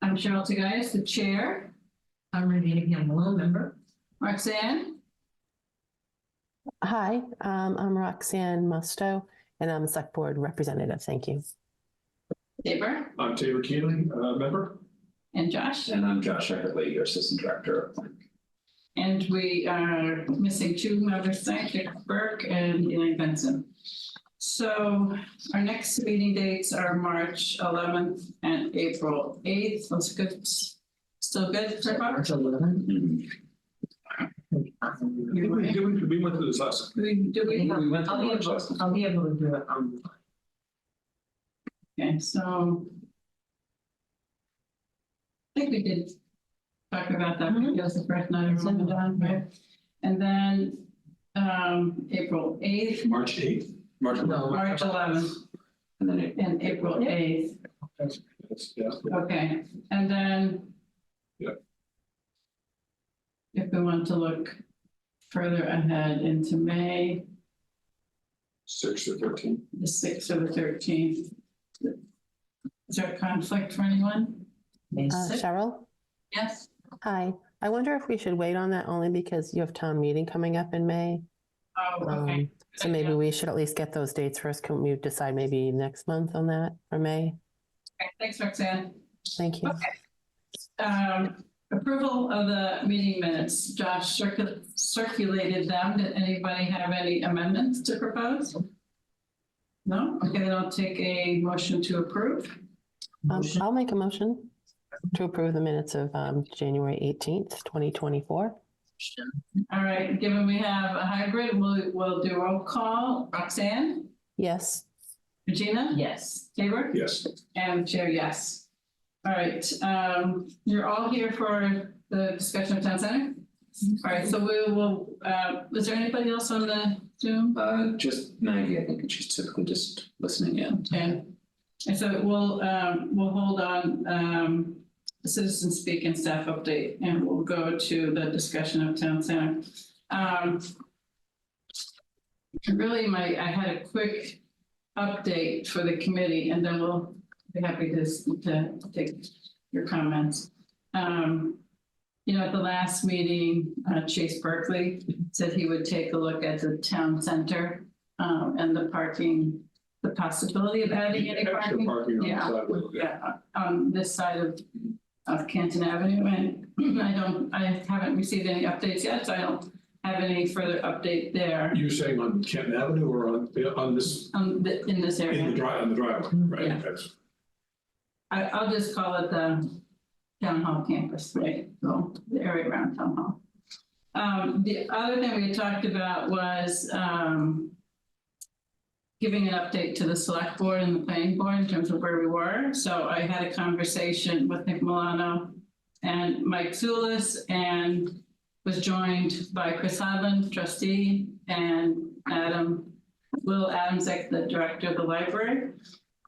I'm Cheryl Tagayas, the chair. I'm Renee Hamilton, member. Roxanne? Hi, I'm Roxanne Musto, and I'm a select board representative. Thank you. Tabor? I'm Tabor Keeling, member. And Josh? And I'm Josh Eckerly, your assistant director. And we are missing two members tonight, Dick Burke and Elaine Benson. So our next meeting dates are March 11th and April 8th. Looks good. Still good so far? March 11. We went through this last. We went I'll be able to do it. Okay, so I think we did talk about that because the first night everyone done, right? And then April 8th, March 8th. March 11th, and then and April 8th. Yeah. Okay, and then if we want to look further ahead into May, 6 or 13. the 6th or the 13th. Is there a conflict for anyone? May 6th. Cheryl? Yes. Hi. I wonder if we should wait on that only because you have town meeting coming up in May. Oh, okay. So maybe we should at least get those dates first. Can we decide maybe next month on that for May? Okay, thanks, Roxanne. Thank you. Okay. Approval of the meeting minutes. Josh circulated them. Did anybody have any amendments to propose? No? Okay, then I'll take a motion to approve. I'll make a motion to approve the minutes of January 18th, 2024. All right, given we have a hybrid, we'll do roll call. Roxanne? Yes. Regina? Yes. Tabor? Yes. And Chair, yes. All right, you're all here for the discussion of town center? All right, so we will, is there anybody else on the Zoom? Just Maggie, I think she's typically just listening in. And so we'll hold on the citizen speak and staff update, and we'll go to the discussion of town center. Really, I had a quick update for the committee, and then we'll be happy to take your comments. At the last meeting, Chase Berkeley said he would take a look at the town center and the parking, the possibility of adding any Extra parking. parking on the Yeah, sidewalk. yeah, on this side of Canton Avenue, and I haven't received any updates yet, so I don't have any further update there. You saying on Canton Avenue or on this, In this area. on the driveway, right? Yeah. That's- I'll just call it the town hall campus, right? So the area around town hall. The other thing we talked about was giving an update to the select board and the planning board in terms of where we were. So I had a conversation with Nick Milano and Mike Zulis, and was joined by Chris Hodlin, trustee, and Will Adamczyk, the director of the library.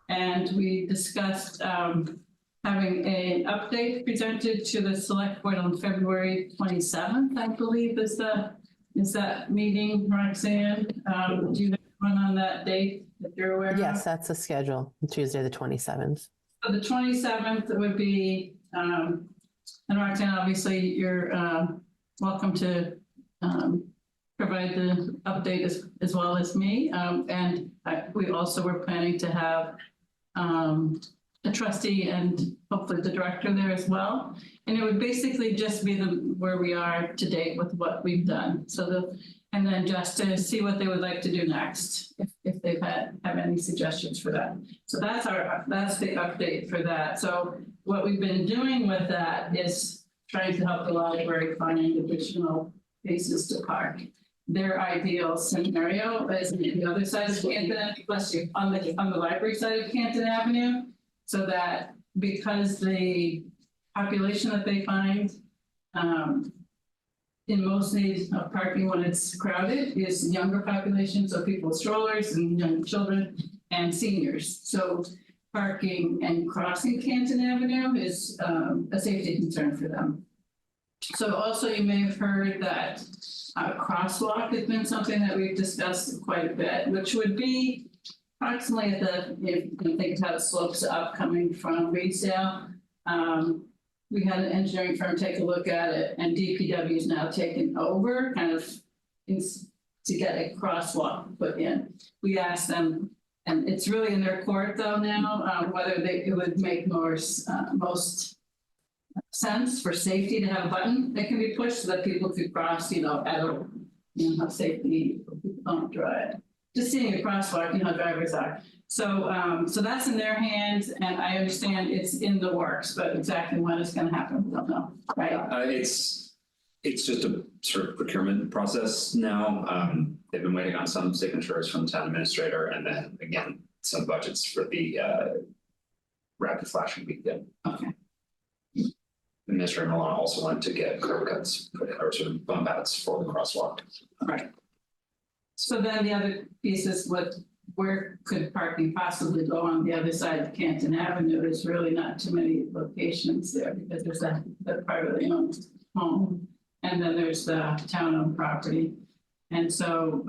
And we discussed having an update presented to the select board on February 27th, I believe is that meeting, Roxanne? Do you know one on that date that you're aware of? Yes, that's the schedule, Tuesday, the 27th. So the 27th would be, and Roxanne, obviously you're welcome to provide the update as well as me. And we also were planning to have a trustee and hopefully the director there as well. And it would basically just be where we are to date with what we've done. And then just to see what they would like to do next, if they've have any suggestions for that. So that's the update for that. So what we've been doing with that is trying to help the library find additional places to park. Their ideal scenario is on the other side of Canton, on the library side of Canton Avenue, so that because the population that they find in most needs of parking when it's crowded is younger population, so people with strollers and young children and seniors. So parking and crossing Canton Avenue is a safety concern for them. So also you may have heard that crosswalk has been something that we've discussed quite a bit, which would be approximately at the, if you can think of how it slopes up coming from Reedsdale, We had an engineering firm take a look at it, and DPW is now taken over, kind of to get a crosswalk put in. We asked them, and it's really in their court though now, whether it would make most sense for safety to have a button that can be pushed so that people could cross, at a, have safety, people don't drive. Just seeing a crosswalk, how drivers are. So, so that's in their hands, and I understand it's in the works, but exactly when it's going to happen, we don't know, right? It's just a sort of procurement process now. They've been waiting on some signatures from the town administrator, and then again, some budgets for the rapid flashing weekend. Okay. Administrator Milton also wanted to get curb cuts or sort of bump outs for the crosswalk. Right. So then the other piece is where could parking possibly go on the other side of Canton Avenue? There's really not too many locations there because there's that privately owned home. And then there's the town-owned property. And so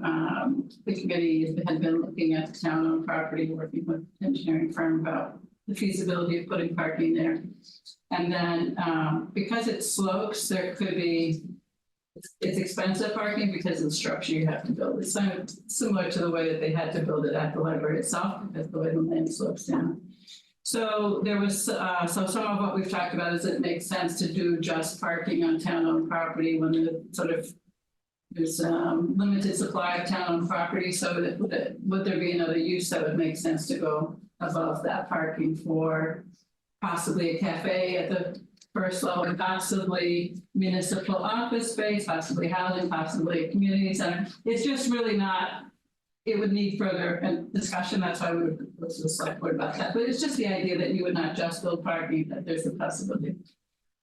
the committee had been looking at the town-owned property, working with an engineering firm about the feasibility of putting parking there. And then because it slopes, there could be, it's expensive parking because of the structure you have to build. It's kind of similar to the way that they had to build it at the library itself because the way the land slopes down. So there was, so some of what we've talked about is it makes sense to do just parking on town-owned property when there's limited supply of town-owned property. So that would there be another use that would make sense to go above that parking for possibly a cafe at the first level, possibly municipal office space, possibly housing, possibly a community center. It's just really not, it would need further discussion. That's why we would go to the select board about that. But it's just the idea that you would not just build parking, that there's a possibility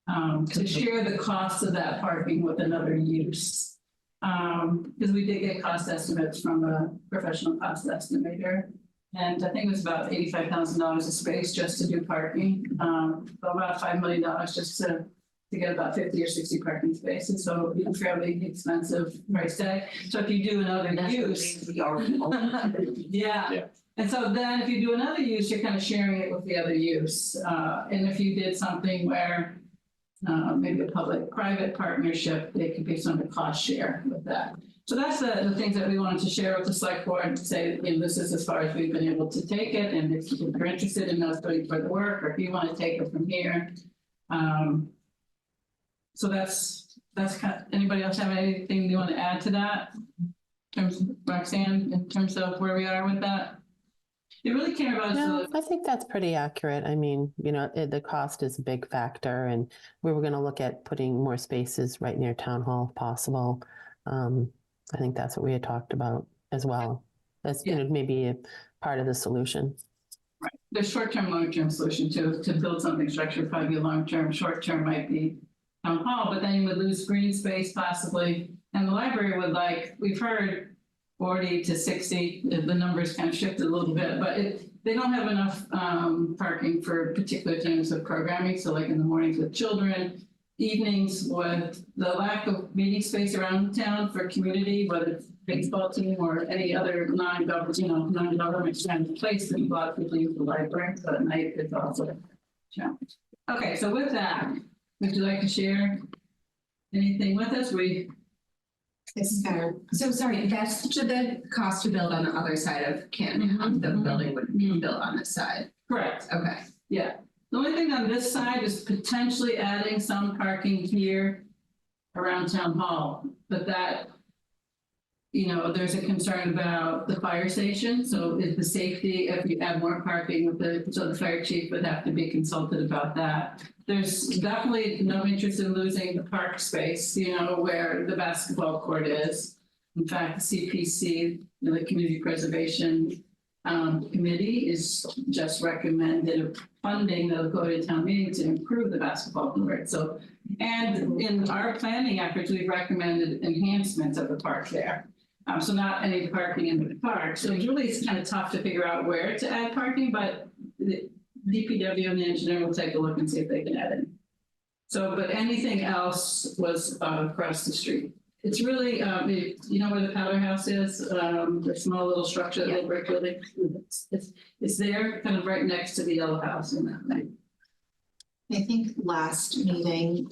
to share the cost of that parking with another use. Because we did get cost estimates from a professional cost estimator. And I think it was about $85,000 a space just to do parking, about $5 million just to get about 50 or 60 parking spaces. So it would be a fairly expensive price tag. So if you do another use, yeah. And so then if you do another use, you're kind of sharing it with the other use. And if you did something where maybe a public-private partnership, they could be some of the cost share with that. So that's the things that we wanted to share with the select board and say, this is as far as we've been able to take it. And if you're interested in us doing further work, or if you want to take it from here. So that's kind of, anybody else have anything you want to add to that? In terms of Roxanne, in terms of where we are with that? You really care about No, I think that's pretty accurate. I mean, the cost is a big factor, and we were going to look at putting more spaces right near town hall if possible. I think that's what we had talked about as well. That's maybe a part of the solution. Right. There's short-term, long-term solution to build something structured, probably be long-term. Short-term might be town hall, but then you would lose green space possibly. And the library would we've heard 40 to 60, the numbers kind of shifted a little bit, but they don't have enough parking for particular times of programming. So like in the mornings with children, evenings with the lack of meeting space around town for community, whether it's baseball team or any other non-government kind of place, that a lot of people use the library, so at night it's also a challenge. Okay, so with that, would you like to share anything with us? Yes, so sorry, that's to the cost to build on the other side of Canton. The building would be built on this side. Correct. Okay. Yeah. The only thing on this side is potentially adding some parking here around town hall, but that, there's a concern about the fire station. So is the safety, if you add more parking so the fire chief would have to be consulted about that. There's definitely no interest in losing the park space, where the basketball court is. In fact, the CPC, the Community Preservation Committee is just recommended funding that'll go to town meeting to improve the basketball court. So, and in our planning efforts, we've recommended enhancements of the park there. So not any parking in the park. So it's kind of tough to figure out where to add parking, but the DPW and the engineer will take a look and see if they can add it. So, but anything else was across the street. It's really, you know where the powder house is, the small little structure, the brick building. It's there, kind of right next to the yellow house in that thing. I think last meeting,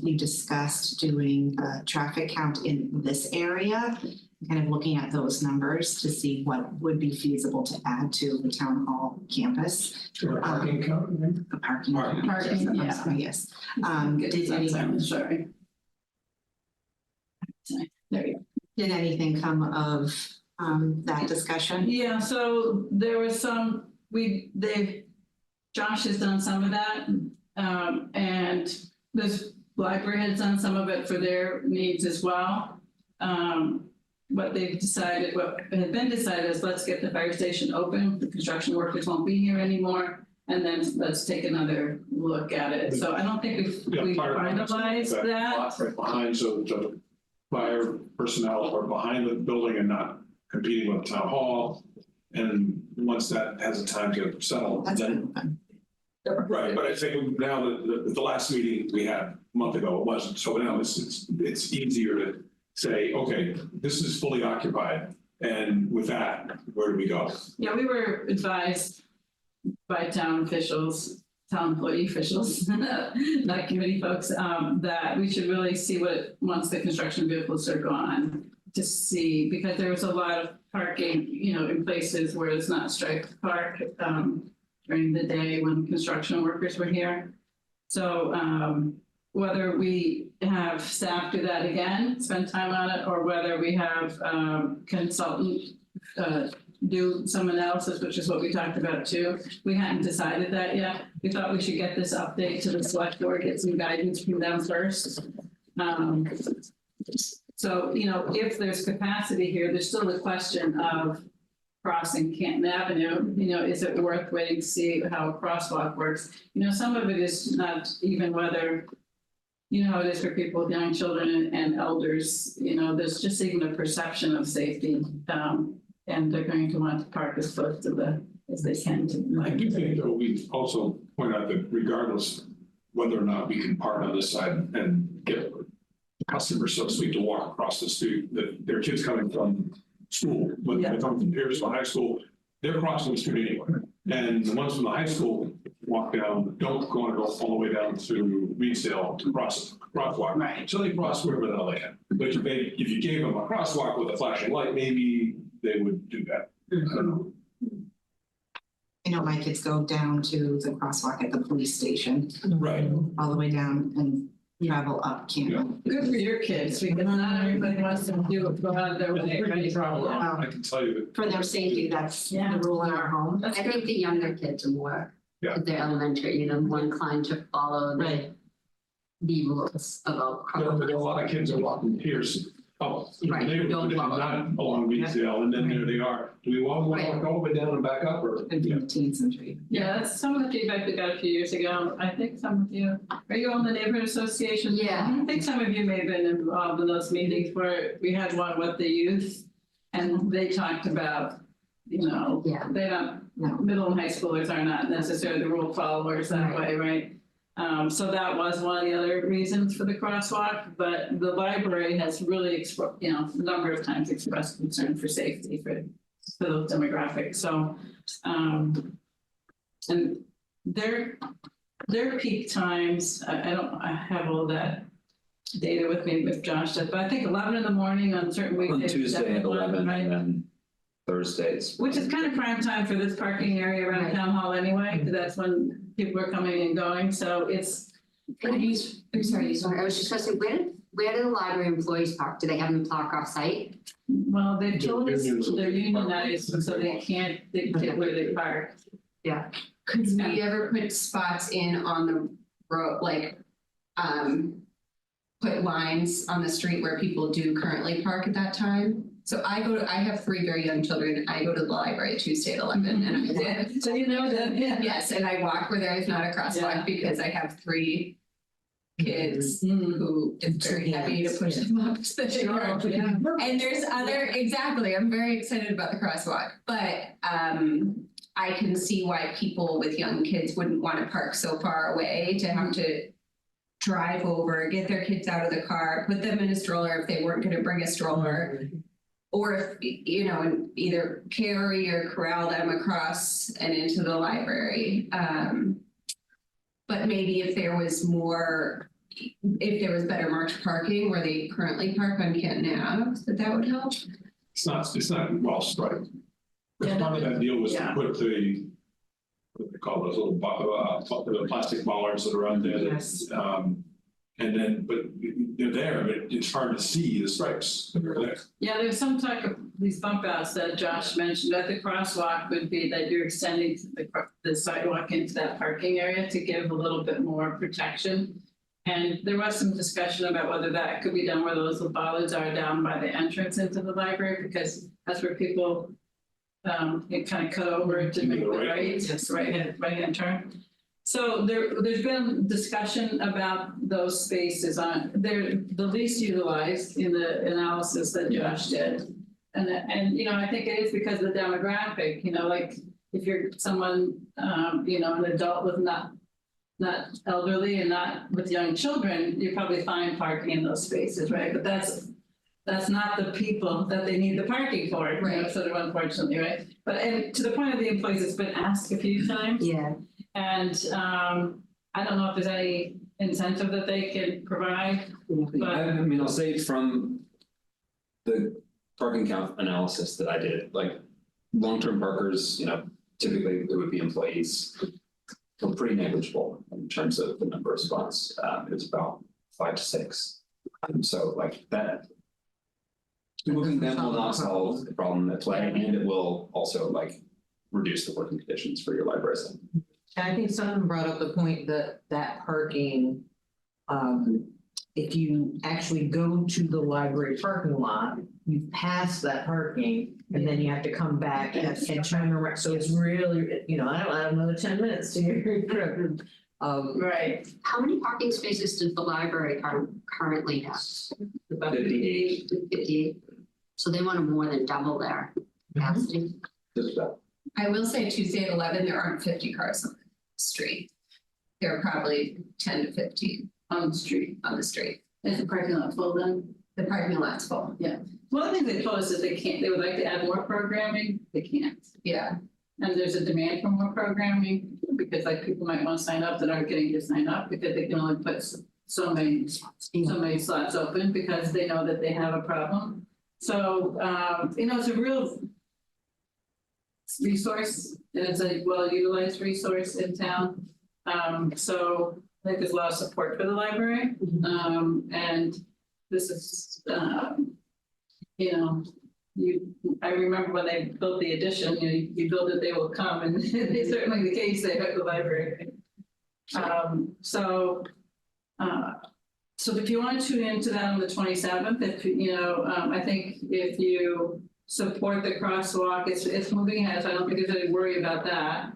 we discussed doing a traffic count in this area, kind of looking at those numbers to see what would be feasible to add to the town hall campus. Parking count, The parking. Parking. Parking, yeah. Sorry, yes. Sorry. There you go. Did anything come of that discussion? Yeah, so there was some, Josh has done some of that. And this library has done some of it for their needs as well. What had been decided is let's get the fire station open, the construction workers won't be here anymore. And then let's take another look at it. So I don't think we've finalized that. lot right behind, so the fire personnel are behind the building and not competing with town hall. And once that has a time to settle, That's then. fun. Right, but I think now that the last meeting we had a month ago, it wasn't, so now it's easier to say, okay, this is fully occupied. And with that, where do we go? Yeah, we were advised by town officials, town employee officials, not committee folks, that we should really see once the construction vehicles are gone, to see, because there was a lot of parking, in places where it's not striped park, during the day when construction workers were here. So whether we have staff do that again, spend time on it, or whether we have consultant do some analysis, which is what we talked about too. We hadn't decided that yet. We thought we should get this update to the select board, get some guidance from them first. So, if there's capacity here, there's still the question of crossing Canton Avenue, is it worth waiting to see how a crosswalk works? Some of it is not even whether, how it is for people with young children and elders, there's just even a perception of safety. And they're going to want to park as close to as they can to. I do think though, we also point out that regardless whether or not we can park on this side and get customers, so to speak, to walk across the street, that their kids coming from school, when they come from Pierce High School, they're crossing the street anyway. And the ones from the high school walk down, don't want to go all the way down to Reedsdale to cross crosswalk. Right. So they cross wherever the hell they can. But if you gave them a crosswalk with a flashing light, maybe they would do that. I don't know. I know my kids go down to the crosswalk at the police station, Right. all the way down and travel up Canton. Good for your kids, because not everybody wants to go out of their way, right? Wow. I can tell you that. For their safety, that's the Yeah. rule in our home. That's I think the younger kids are more, Yeah. they're elementary, more inclined to follow the rules about. There are a lot of kids are walking Pierce up the Right, neighborhood, don't and follow. not along Reedsdale, and then there they are. Do we want to walk all the way down and back up, or? Could be teen century. Yeah, that's some of the feedback we got a few years ago. I think some of you, are you on the neighborhood association? Yeah. I think some of you may have been involved in those meetings where we had one with the youth and they talked about, Yeah. they don't, No. middle and high schoolers are not necessarily the rule followers that way, right? So that was one of the other reasons for the crosswalk, but the library has really, a number of times expressed concern for safety for those demographics. So, and their peak times, I have all that data with me with Josh, but I think 11 in the morning on certain On weekdays. Tuesday at 11 right? and then Thursdays. Which is kind of prime time for this parking area around Right. town hall anyway, because that's when people are coming and going, so it's. I'm sorry, I was just gonna say, where do the library employees park? Do they have them park off site? Well, they've told us Unions will they're park. unionized, so they can't dictate where they park. Could we ever put spots in on the road, put lines on the street where people do currently park at that time? So I have 3 very young children. I go to the library Tuesday at 11 and I did. So you know that, yeah. Yes, and I walk where there is not a Yeah. crosswalk because I have 3 kids Mm. who it's very heavy to push them up to the Sure, shore. yeah. And there's exactly, I'm very excited about the crosswalk, but I can see why people with young kids wouldn't want to park so far away to have to drive over, get their kids out of the car, put them in a stroller if they weren't going to bring a stroller. Or if, and either carry or corral them across and into the library. But maybe if there was more, if there was better marked parking where they currently park on Canton Ave, that would help. It's not well striped. Yeah, Part of that deal was to yeah. put the, what they call those little, the plastic bollards that are out there. Yes. And then, but they're there, but it's hard to see the stripes that are there. Yeah, there's some type of, these bump outs that Josh mentioned, at the crosswalk would be that you're extending the sidewalk into that parking area to give a little bit more protection. And there was some discussion about whether that could be done where those bollards are down by the entrance into the library, because that's where people it kind of cut over to make the right, just right-hand turn. So there's been discussion about those spaces they're the least utilized in the analysis that Josh did. And you know, I think it is because of the demographic, you know, like if you're someone, you know, an adult with not elderly and not with young children, you're probably fine parking in those spaces, right? But that's not the people that they need the parking for, you know, sort of unfortunately, right? But and to the point of the employees, it's been asked a few times. Yeah. And I don't know if there's any incentive that they can provide, but I mean, I'll say from the parking count analysis that I did, like long-term parkers, you know, typically it would be employees. Were pretty negligible in terms of the number of spots. It was about 5 to 6. So like that, moving them will not solve the problem at play, and it will also like reduce the working conditions for your library. And I think someone brought up the point that parking, if you actually go to the library parking lot, you pass that parking and then you have to come back and turn around. So it's really, you know, I don't have another 10 minutes to your trip. right. How many parking spaces does the library currently have? About 58. 58. So they want to more than double their capacity. Just about. I will say Tuesday at 11, there aren't 50 cars on the street. There are probably 10 to 15 on the street. Is the parking lot full then? The parking lot's full. Yeah. One of the things they told us is they would like to add more programming, they can't. Yeah. And there's a demand for more programming, because like people might want to sign up that aren't getting to sign up because they can only put so many slots open because they know that they have a problem. So, you know, it's a real resource, and it's a well-utilized resource in town. So I think there's a lot of support for the library. And this is, you know, I remember when they built the addition, you build it, they will come, and it's certainly the case there at the library. So if you want to tune into that on the 27th, if you know, I think if you support the crosswalk, it's moving ahead, so I don't think there's any worry about that.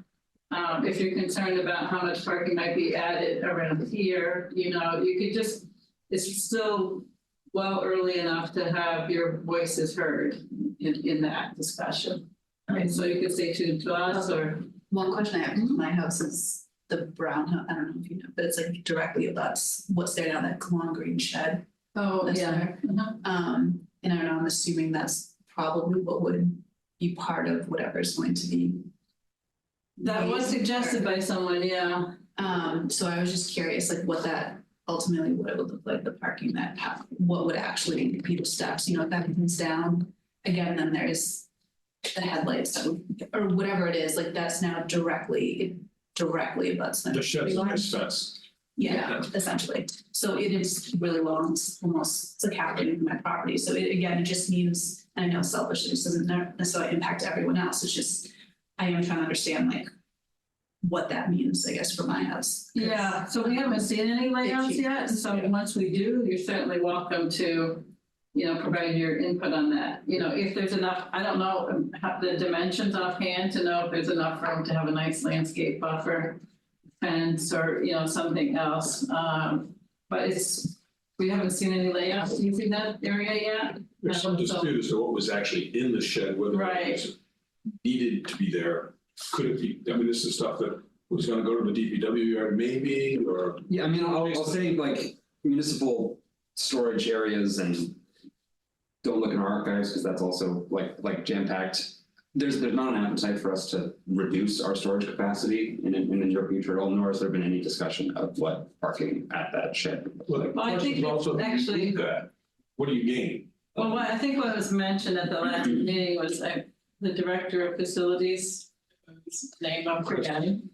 If you're concerned about how much parking might be added around here, you know, you could just, it's still well early enough to have your voices heard in that discussion. Right, so you could stay tuned to us or. One question I have, my house is the brown house, I don't know if you know, but it's like directly above what's there now, that long green shed. Oh, That's yeah. there. And I don't know, I'm assuming that's probably what would be part of whatever's going to be. That was suggested by someone, yeah. So I was just curious, like what that ultimately what it would look like, the parking that what would actually be people's steps, you know, if that comes down again, then there's the headlights that would, or whatever it is, like that's now directly abuts them. The shed's a nice fence. Yeah, essentially. So it is really long, it's like halfway my property. So it just means, and I know selfishly this doesn't necessarily impact everyone else. It's just, I am trying to understand like what that means, I guess, for my house. Yeah, so we haven't seen any layouts yet, and so once we do, you're certainly welcome to, you know, provide your input on that. You know, if there's enough, I don't know, have the dimensions offhand to know if there's enough room to have a nice landscape buffer, fence, or, you know, something else. But we haven't seen any layouts using that area yet. There's some dispute as to what was actually in the shed, whether it was needed to be there. Could it be, I mean, this is stuff that was gonna go to the DPW yard maybe, or? Yeah, I mean, I'll say like municipal storage areas, and don't look in our archives because that's also like jam-packed. there's not an appetite for us to reduce our storage capacity in the near future at all, nor has there been any discussion of what parking at that shed would look like. Well, Well, I think it's it's also, actually- that, what do you gain? Well, I think what was mentioned at the last meeting was the director of facilities, whose name I'm forgetting.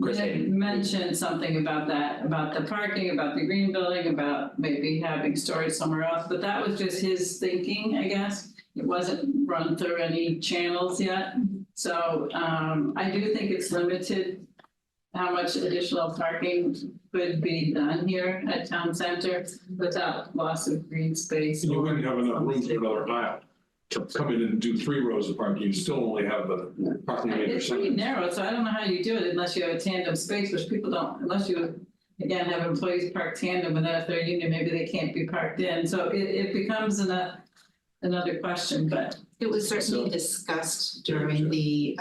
Chris Had Hayden. mentioned something about that, about the parking, about the green building, about maybe having storage somewhere else, but that was just his thinking, I guess. It wasn't run through any channels yet, so I do think it's limited how much additional parking could be done here at town center without loss of green space. And you or- wouldn't have enough room for another aisle. To come in and do 3 rows of parking, you still only have the parking on either It's pretty side. narrow, so I don't know how you do it unless you have a tandem space, which people don't, unless you, again, have employees park tandem, and then if they're union, maybe they can't be parked in, so it becomes another question, but. It was certainly discussed during the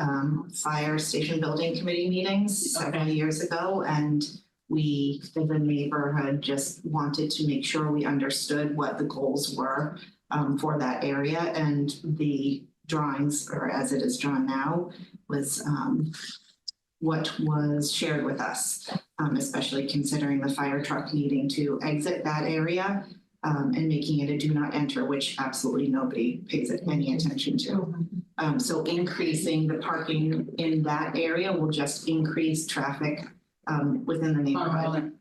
fire station building committee meetings several years ago, and we, as a neighborhood, just wanted to make sure we understood what the goals were for that area, and the drawings, or as it is drawn now, was what was shared with us, especially considering the fire truck needing to exit that area and making it a do not enter, which absolutely nobody pays any attention to. So increasing the parking in that area will just increase traffic within the neighborhood.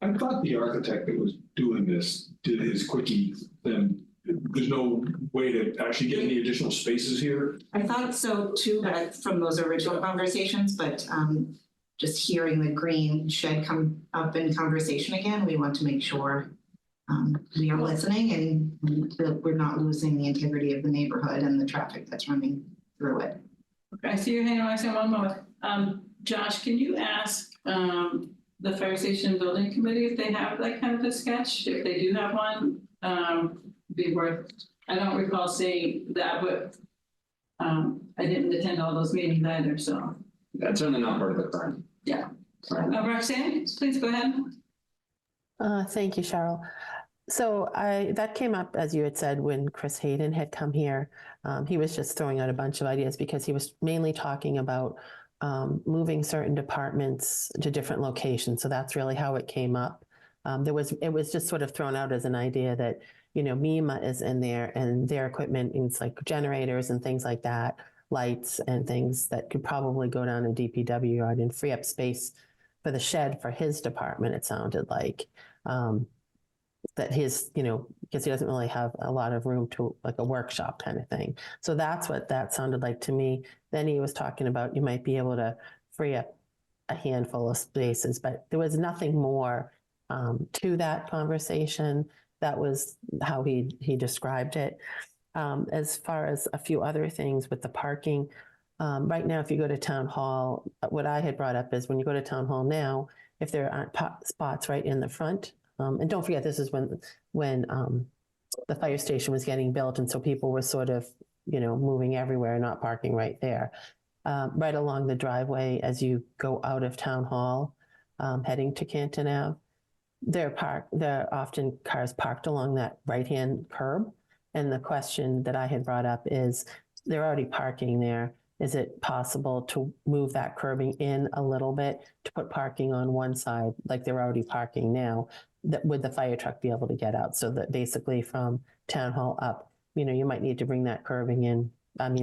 I thought the architect that was doing this did his quickie, then there's no way to actually get any additional spaces here. I thought so too, but from those original conversations, but just hearing the green shed come up in conversation again, we want to make sure we are listening and that we're not losing the integrity of the neighborhood and the traffic that's running through it. Okay, I see your hand, I see one more. Josh, can you ask the fire station building committee if they have that kind of a sketch? If they do have one, be worth, I don't recall seeing that, but I didn't attend all those meetings either, so. That's certainly not part of the current. Yeah. Roxanne, please go ahead. Thank you, Cheryl. So that came up, as you had said, when Chris Hayden had come here. He was just throwing out a bunch of ideas because he was mainly talking about moving certain departments to different locations. So that's really how it came up. It was just sort of thrown out as an idea that, MEMA is in there and their equipment is like generators and things like that, lights and things that could probably go down in DPW yard and free up space for the shed for his department, it sounded like. That his, because he doesn't really have a lot of room to, like a workshop kind of thing. So that's what that sounded like to me. Then he was talking about you might be able to free up a handful of spaces, but there was nothing more to that conversation. That was how he described it. As far as a few other things with the parking, right now, if you go to town hall, what I had brought up is when you go to town hall now, if there aren't spots right in the front, and don't forget, this is when the fire station was getting built, and so people were sort of, moving everywhere, not parking right there. Right along the driveway as you go out of town hall, heading to Canton Ave, there are often cars parked along that right-hand curb. And the question that I had brought up is, they're already parking there. Is it possible to move that curbing in a little bit to put parking on one side, like they're already parking now? That would the fire truck be able to get out? So that basically from town hall up, you might need to bring that curbing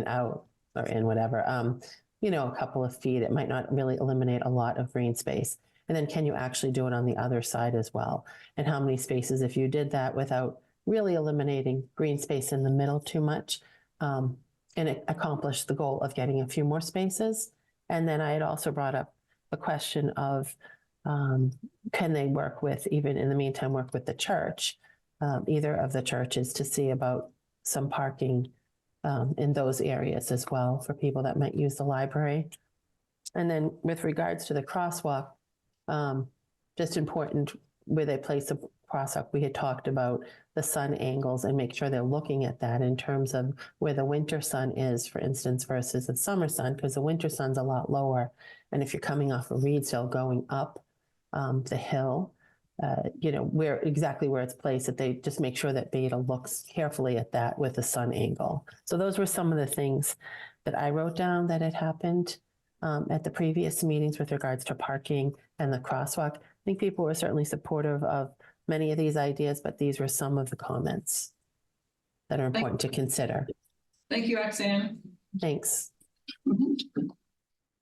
out or in, whatever, a couple of feet. It might not really eliminate a lot of green space. And then can you actually do it on the other side as well? And how many spaces, if you did that without really eliminating green space in the middle too much, and it accomplished the goal of getting a few more spaces? And then I had also brought up a question of, can they work with, even in the meantime, work with the church, either of the churches, to see about some parking in those areas as well for people that might use the library. And then with regards to the crosswalk, just important where they place a crosswalk, we had talked about the sun angles and make sure they're looking at that in terms of where the winter sun is, for instance, versus the summer sun, because the winter sun's a lot lower. And if you're coming off of Reedsdale going up the hill, where it's placed, that they just make sure that Beta looks carefully at that with the sun angle. So those were some of the things that I wrote down that had happened at the previous meetings with regards to parking and the crosswalk. I think people were certainly supportive of many of these ideas, but these were some of the comments that are important to consider. Thank you, Roxanne. Thanks.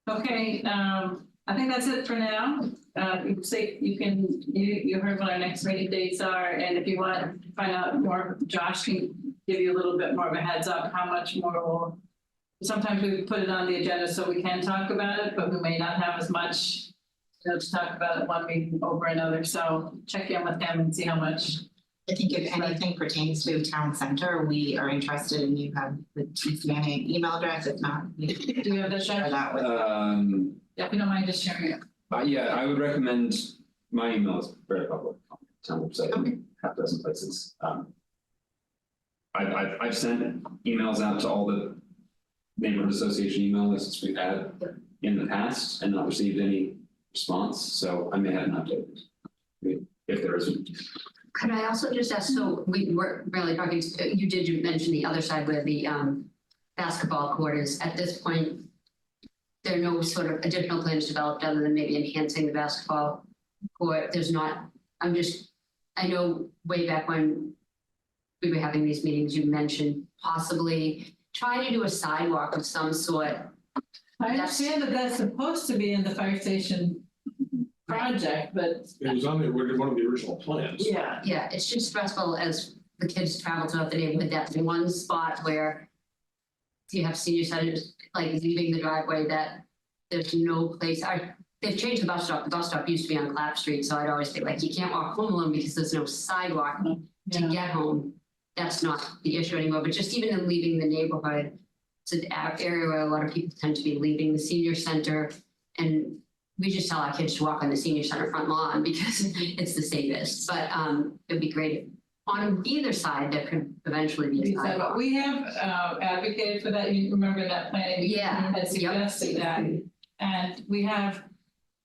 Okay, I think that's it for now. You heard what our next meeting dates are, and if you want to find out more, Josh can give you a little bit more of a heads up how much more sometimes we put it on the agenda so we can talk about it, but we may not have as much to talk about it one meeting over another. So check in with him and see how much. I think if anything pertains to town center, we are interested and you have the TCNA email address. If not, we can Do you have that, share Josh? that with. Yeah, if you don't mind just sharing it. Yeah, I would recommend, my email is very public, town website, half a dozen places. I've sent emails out to all the neighborhood association email lists we've had in the past and not received any response, so I may have an update if there isn't. Could I also just ask, so we were really talking, you did mention the other side where the basketball court is. At this point, there are no sort of additional plans developed other than maybe enhancing the basketball court. There's not, I know way back when we were having these meetings, you mentioned possibly trying to do a sidewalk of some sort. I understand that that's supposed to be in the fire station project, but. It was on one of the original plans. Yeah. Yeah, it's just stressful as the kids travel throughout the neighborhood. That's one spot where you have senior centers, like leaving the driveway, that there's no place. They've changed the bus stop. The bus stop used to be on Clapp Street, so I'd always think like, you can't walk home alone because there's no sidewalk to get home. That's not the issue anymore, but just even in leaving the neighborhood, it's an area where a lot of people tend to be leaving the senior center, and we just tell our kids to walk on the senior center front lawn because it's the safest. But it'd be great if on either side there could eventually be a sidewalk. We have advocated for that. You remember that planning? Yeah. Had suggested that, and we have,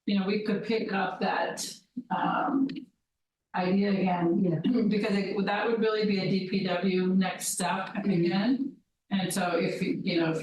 we could pick up that idea again, because that would really be a DPW next step again. And so if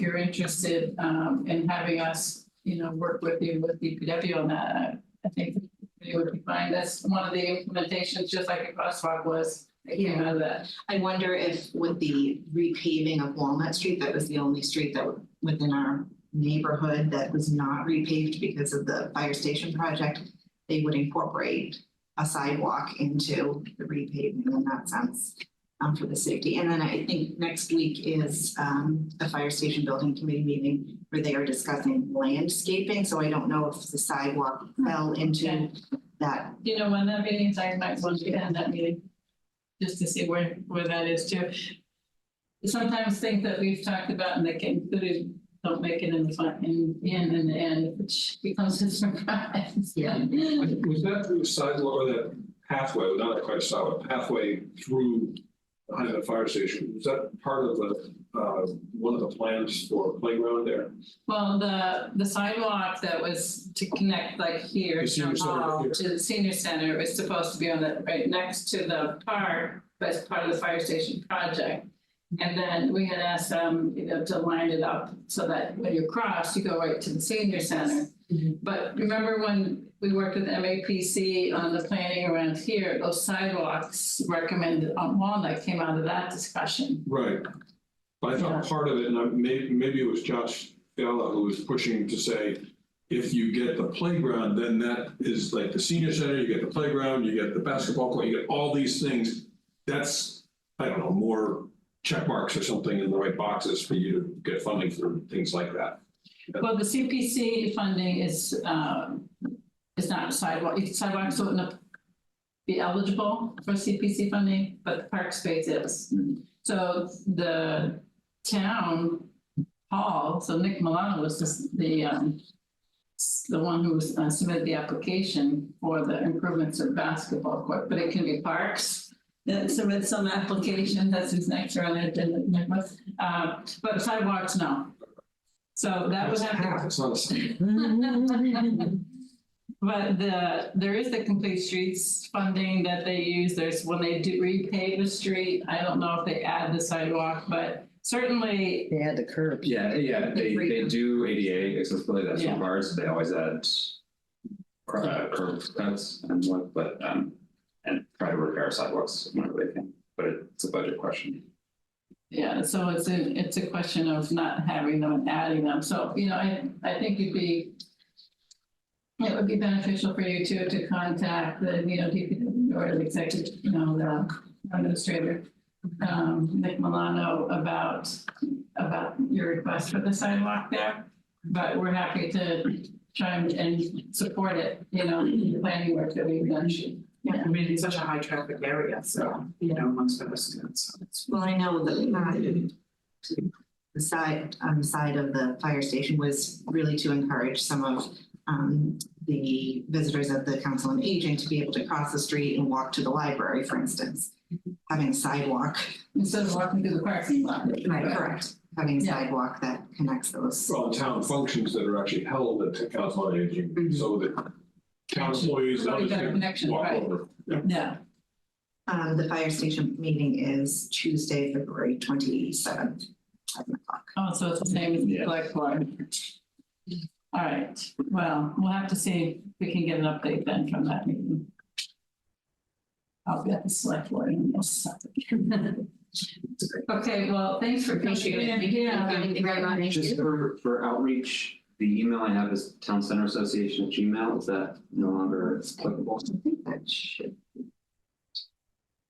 you're interested in having us, work with you with DPW on that, I think it would be fine. That's one of the implementations, just like a crosswalk was. Came out of that. I wonder if with the repaving of Walnut Street, that was the only street that within our neighborhood that was not repaved because of the fire station project, they would incorporate a sidewalk into the repaving in that sense for the safety. And then I think next week is the fire station building committee meeting where they are discussing landscaping. So I don't know if the sidewalk fell into that. When that meeting is, I might want to attend that meeting just to see where that is too. Sometimes things that we've talked about and they get included don't make it in the end, which becomes a surprise. Yeah. Was that through the sidewalk or that pathway, not quite a sidewalk, pathway through behind the fire station? Was that part of the one of the plans for playground there? Well, the sidewalk that was to connect like here The senior center here. to the senior center is supposed to be on the right next to the park, but it's part of the fire station project. And then we had asked them, to line it up so that when you cross, you go right to the senior center. But remember when we worked with MAPC on the planning around here, those sidewalks recommended on Walnut came out of that discussion. Right. But I thought part of it, and maybe it was Josh Fiala who was pushing to say, if you get the playground, then that is like the senior center, you get the playground, you get the basketball court, you get all these things. That's, I don't know, more check marks or something in the right boxes for you to get funding for things like that. Well, the CPC funding is not a sidewalk. Sidewalks wouldn't be eligible for CPC funding, but the park space is. So the town hall, so Nick Milano was the one who submitted the application for the improvements of basketball court, but it can be parks. Submit some application, that's who's next on it, but sidewalks, no. So that would have to. It's not a sidewalk. But there is the Complete Streets funding that they use. There's when they do repave the street. I don't know if they add the sidewalk, but certainly, They had the curbs. Yeah, they do ADA accessibility, that's Yeah. one of ours, they always add curb cuts and what, but, and try to repair sidewalks whenever they can, but it's a budget question. yeah, so it's a question of not having them and adding them. So, I think it would be beneficial for you to contact the, DPW or the executive, the administrator, Nick Milano about your request for the sidewalk there. But we're happy to try and support it, the planning work that we've done. Yeah, I mean, it's such a high traffic area, so, amongst other students, so it's. Well, I know that the side, on the side of the fire station was really to encourage some of the visitors of the Council on Aging to be able to cross the street and walk to the library, for instance. Having a sidewalk, Instead of walking through the parking lot. right, correct, having a Yeah. sidewalk that connects those. Well, town functions that are actually held at the Council on Aging, so that town employees So we got a obviously connection, walk right? over. Yeah. Yeah, The fire station meeting is Tuesday, February 27th, 7:00. oh, so it's the same as the Yeah. select board. All right, well, we'll have to see if we can get an update then from that meeting. I'll be at the select board in this. Okay, well, thanks for coming in. Yeah. Thank you very much. Just for outreach, the email I have is Town Center Association at Gmail, is that no longer applicable? I think that should.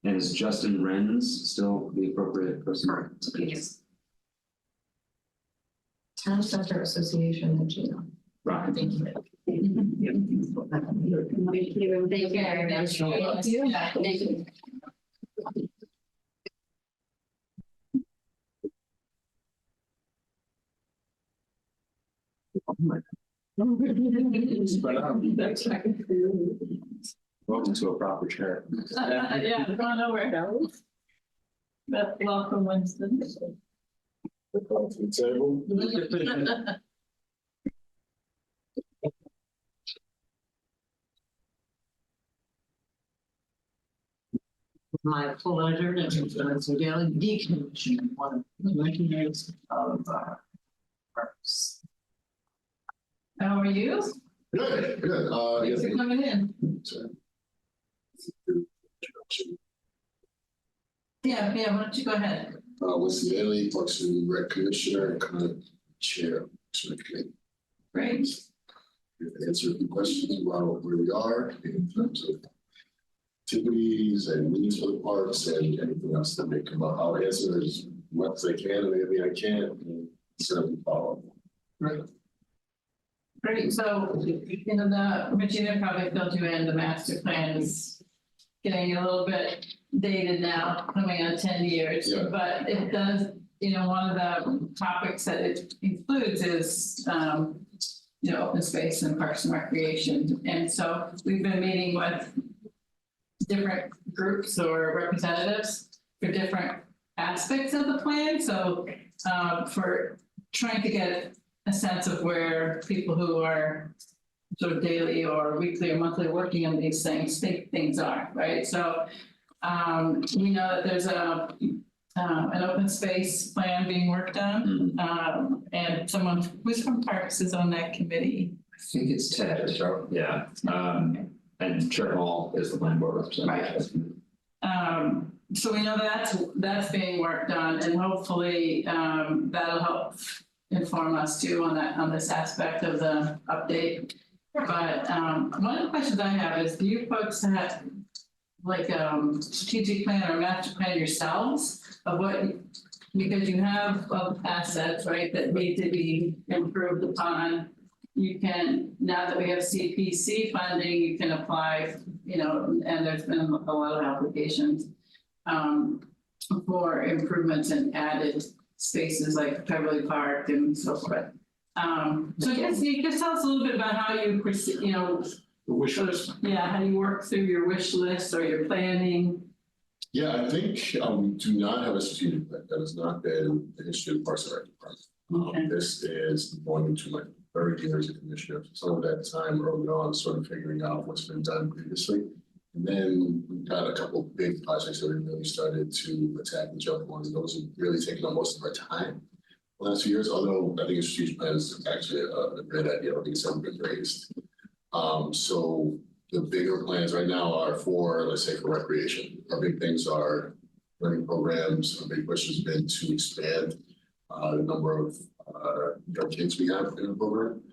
And is Justin Renz still the appropriate person? Yes. Town Center Association, Right. Thank you. Thank you. Take care. Thank you. Yeah. Thank you. Spread out. Welcome to a proper chair. Yeah, I'm going over. But welcome, Winston. Table. My pleasure to introduce the daily decommission, one of the mechanisms of parks. How are you? Good, good. Thanks for coming in. Yeah, why don't you go ahead? Winston Bailey, Parks and Rec Commissioner, and kind of Chair. So I can Great. answer a few questions about where we are in terms of activities and needs for the parks and anything else that may come up. I'll answer as much as I can and anything I can't, and certainly follow up. Great, so, the Virginia probably filled you in, the master plan is getting a little bit dated now, coming on 10 years. Yeah. But it does, one of the topics that it includes is, open space and parks and recreation. And so we've been meeting with different groups or representatives for different aspects of the plan. So for trying to get a sense of where people who are sort of daily or weekly or monthly working on these things think things are, right? So we know that there's an open space plan being worked on, and someone who's from Parks is on that committee. I think it's Ted, yeah, and Chair Hall is the land board representative. So we know that's being worked on, and hopefully that'll help inform us too on this aspect of the update. But one of the questions I have is, do you folks have like strategic plan or master plan yourselves of what, because you have assets, right, that need to be improved upon. You can, now that we have CPC funding, you can apply, and there's been a lot of applications for improvements and added spaces like Beverly Park and so forth. So just tell us a little bit about how you proceed, The wish list. yeah, how you work through your wish list or your planning. Yeah, I think we do not have a strategic plan. That has not been the history of the Parks and Rec Department. Okay. This is going into my third year as a commissioner. Some of that time early on, sort of figuring out what's been done previously. And then we've got a couple of big projects that we really started to attack and jump on. And those have really taken up most of our time the last few years, although I think a strategic plan is actually a great idea. I think it's something been raised. So the bigger plans right now are for, let's say, for recreation. Our big things are learning programs. Our big push has been to expand the number of young kids we have in the program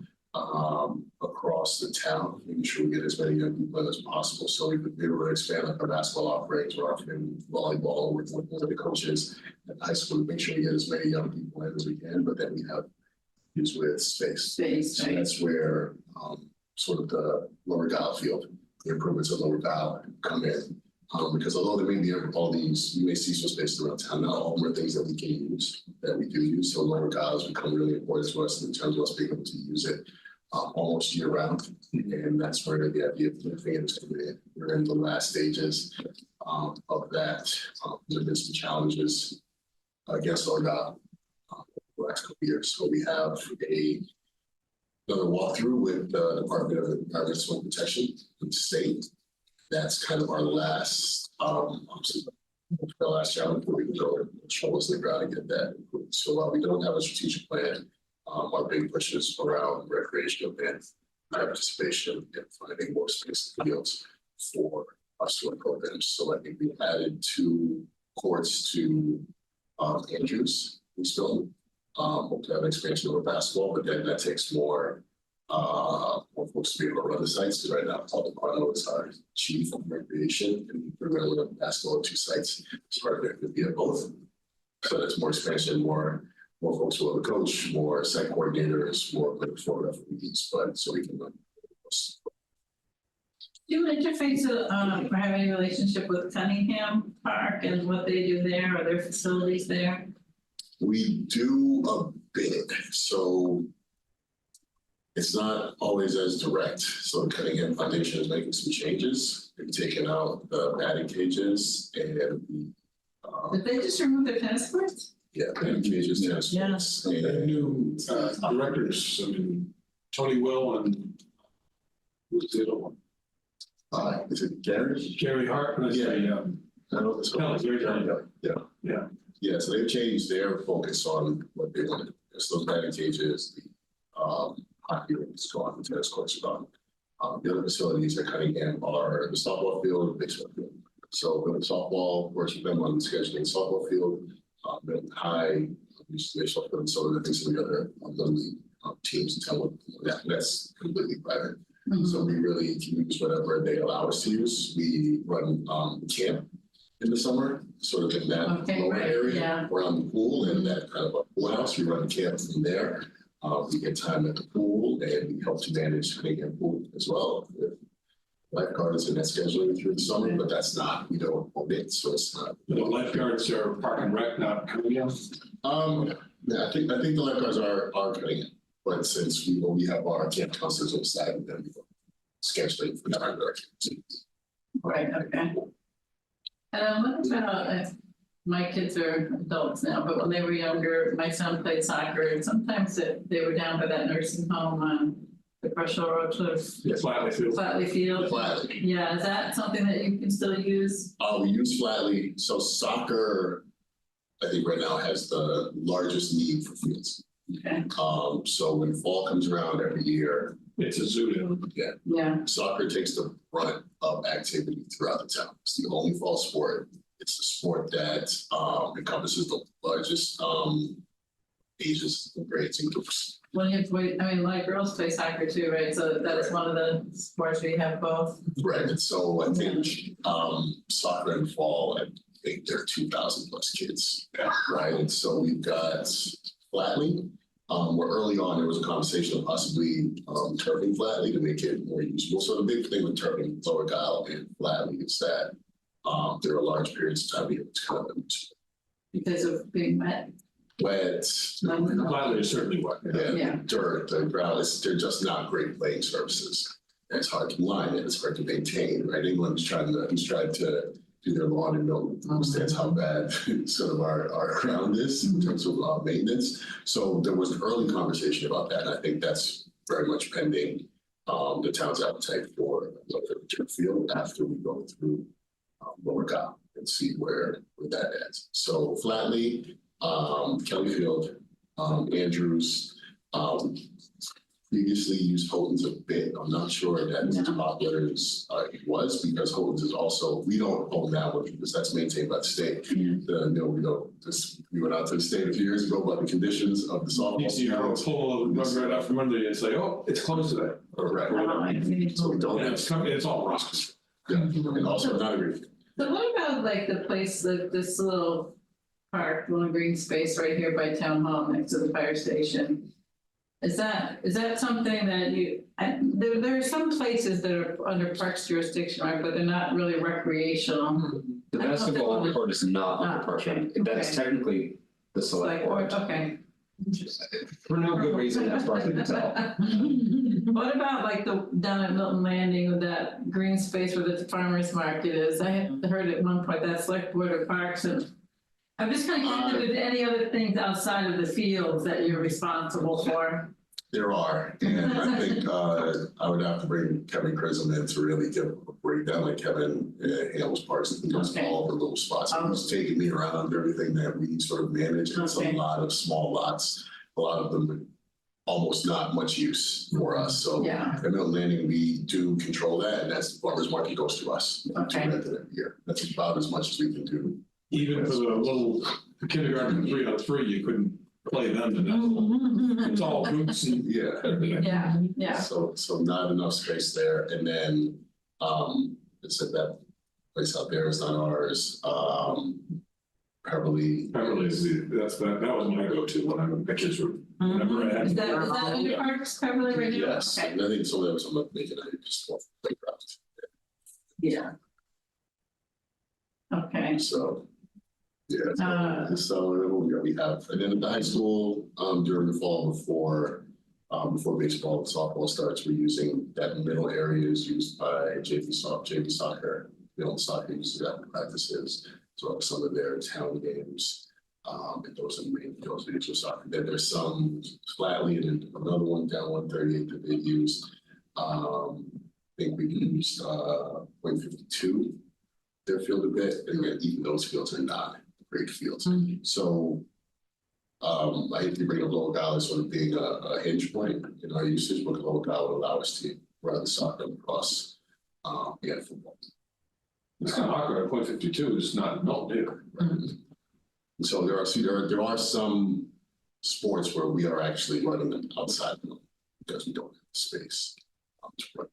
across the town, making sure we get as many young people as possible. So we could be able to expand like our basketball offerings. We're offering volleyball with one of the coaches at high school to make sure we get as many young people in as we can, but then we have use with space. So that's where sort of the lower dial field, the improvements of lower dial come in. Because although there may be all these, you may see some space around town, not all more things that we can use, that we do use. So lower dial has become really important to us in terms of us being able to use it almost year round. And that's where the idea of the fans come in. We're in the last stages of that. There have been some challenges against lower dial the last couple of years. So we have another walkthrough with the Department of Environmental Protection in the state. That's kind of our last, the last challenge where we can go and show us the ground and get that improved. So while we don't have a strategic plan, our big push is around recreational and participation and finding more space in the fields for our student programs. So I think we added 2 courts to Andrews in Stone. Hope to have an expansion over basketball, but then that takes more folks to be able to run the sites. Because right now, Paul DeParno is our chief of recreation, and we're going to run basketball at 2 sites. So our objective would be at both. So that's more expansion, more folks who will coach, more site coordinators, more referees, but so we can run. Do you interface or have any relationship with Cunningham Park and what they do there or their facilities there? We do a bit. So it's not always as direct. So the Cunningham Foundation is making some changes. They've taken out the batting cages and Did they just remove their tennis courts? yeah, batting cages, tennis courts. The And new directors, I mean, Tony Will and who's the other one? is it Gary? Gary Hart. Yeah. I know this No, one. it's very Yeah. Yeah, so they've changed their focus on what they want to do. So those batting cages, the hockey rink is gone, the tennis courts are gone. The other facilities at Cunningham are the softball field and baseball field. So the softball works with them on scheduling softball field, Milton High, baseball field, and so the things of the other little league teams in town. That's completely private. So we really can use whatever they allow us to use. We run camp in the summer, sort of in that lower area around the pool and that kind of a pool house. We run camp from there. We get time at the pool and we help to manage Cunningham pool as well with lifeguards and that scheduling through the summer, but that's not, we don't own it, so it's not. The lifeguards are Park and Rec, not Cunningham. Yeah, I think the lifeguards are Cunningham, but since we have our camp counselors on the side of them, scheduling for that. Right, okay. What about my kids are adults now, but when they were younger, my son played soccer, and sometimes they were down by that nursing home on the Brushell Road to Flatley Field. Flatley. Yeah, is that something that you can still use? We use Flatley. So soccer, I think right now has the largest need for fields. Okay. So when fall comes around every year, it's a zoo. Yeah. Soccer takes the brunt of activity throughout the town. It's the only fall sport. It's the sport that encompasses the largest ages and grades and groups. Well, my girls play soccer too, right? So that is one of the sports where you have both. Right. And so I think soccer in fall, I think there are 2,000 plus kids. Right. And so we've got Flatley. Where early on there was a conversation of possibly turfing Flatley to make it more usable. So the big thing with turfing Lower Guile and Flatley is that there are large periods of time where it's kind of because of being wet. Flatley is certainly wet. Yeah. Dirt, the ground they're just not great playing surfaces. It's hard to line it, it's hard to maintain, right? Anyone who's tried to do their lawn and understands how bad sort of our ground is in terms of maintenance. So there was an early conversation about that. And I think that's very much pending the town's appetite for the turf field after we go through Lower Cobb and see where that ends. So Flatley, Kelly Field, Andrews, previously used Holton's a bit. I'm not sure that's as popular as it was, because Holton's is also, we don't own that one because that's maintained by the state. We went out to the state a few years ago about the conditions of the softball. You see how pull the rug right out from under you and say, oh, it's close to that. Right. So we don't Yeah, have, it's all rocks. yeah, and also not agree. So what about like the place, this little park, little green space right here by town hall next to the fire station? Is that something that there are some places that are under parks jurisdiction, right, but they're not really recreational. The basketball court is not under Parks and Rec. That's okay. technically the select board. Okay. For no good reason, as far as I can tell. What about like down at Milton Landing with that green space where the farmer's market is? I had heard at one point that select board of parks, and I'm just kind of curious if there's any other things outside of the fields that you're responsible for. There are, and I think I would have to bring Kevin Chrism in to really give a breakdown, like Kevin handles parks and knows all the little spots. He's taking me around everything that we sort of manage. It's a lot of small lots, a lot of them almost not much use for us. So at Milton Landing, we do control that, and that's the farmer's market goes to us. To rent it every year. That's about as much as we can do. Even for the little kindergarten 3-on-3, you couldn't play them enough. It's all boots and Yeah. So not enough space there. And then it said that place out there is not ours. Peverly is that was my go-to when my kids were whenever I had. Is that under parks, Beverly, right now? yes, Okay. and I think some of them was I'm making it just for playground. Yeah. Okay. So so we have, and then at the high school during the fall before baseball and softball starts, we're using that middle area is used by JV soccer, field soccer uses that in practices. So some of their town games, and those are the main fields we use for soccer. Then there's some Flatley and then another one down 138 that they use. I think we used 152 their field a bit, and even those fields are not great fields. So I hate to bring up Lower Cobb as sort of being a hinge point in our usage, but Lower Cobb would allow us to run soccer across football. It's kind of awkward. 0.52 is not either. So there are some sports where we are actually running them outside them because we don't have the space to run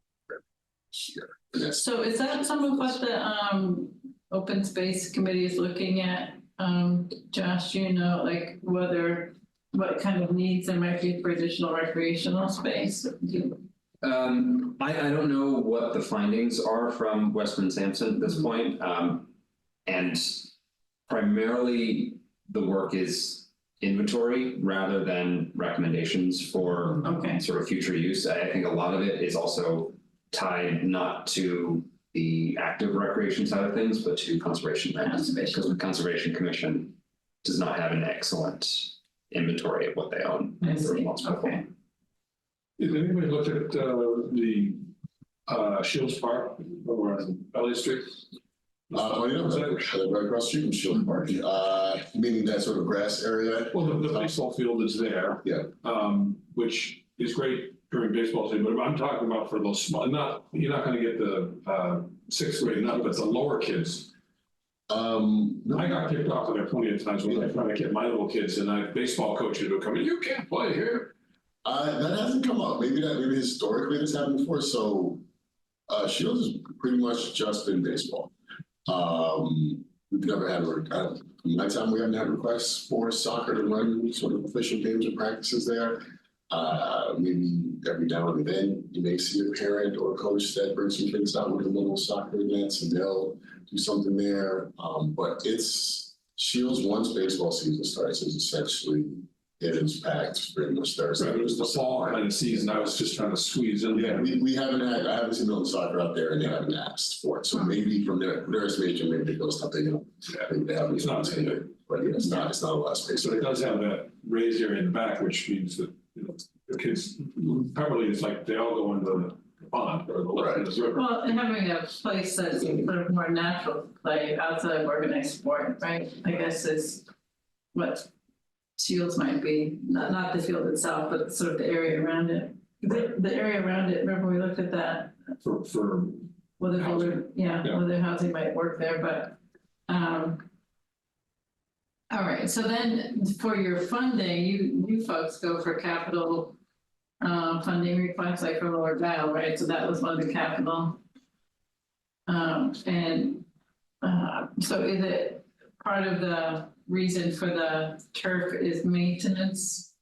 here. So is that some of what the open space committee is looking at? Josh, you know, like what kind of needs there might be for additional recreational space? I don't know what the findings are from Westman Sampson at this point. And primarily the work is inventory rather than recommendations for sort of future use. I think a lot of it is also tied not to the active recreation side of things, but to conservation lands. Because the Conservation Commission does not have an excellent inventory of what they own. Okay. Did anybody look at the Shields Park over on Elliott Street? Right across the street from Shield Park. Meaning that sort of grass area. Well, the baseball field is there. Yeah. Which is great during baseball season, but I'm talking about for those small. You're not going to get the sixth grade and up, but the lower kids. I got kicked off of there plenty of times when I was trying to get my little kids, and baseball coaches would come in. You can't play here. That hasn't come up. Maybe historically this happened before. So Shields is pretty much just been baseball. We've never had my time we haven't had requests for soccer to run sort of official games and practices there. Maybe every now and then you may see a parent or a coach that brings some kids out with a little soccer events and they'll do something there. But it's Shields once baseball season starts is essentially it is packed pretty much Thursday. Right, it was the fall kind of season. I was just trying to squeeze in. Yeah, I haven't seen no soccer out there and they haven't asked for it. So maybe from their estimation, maybe it goes something, they haven't. It's not it, but yeah, it's not a lot of space. So it does have that raised area in the back, which means that, the kids, probably it's like they all go into the pond or the lake in the river. Well, and having a place that's sort of more natural play outside of organized sport, right? I guess is what Shields might be, not the field itself, but sort of the area around it. The area around it, remember we looked at that, For whether they housing. were, yeah, whether housing might work there, but, all right, so then for your funding, you folks go for capital funding requests like for Lower Dial, right? So that was one of the capital. So is it part of the reason for the turf is maintenance?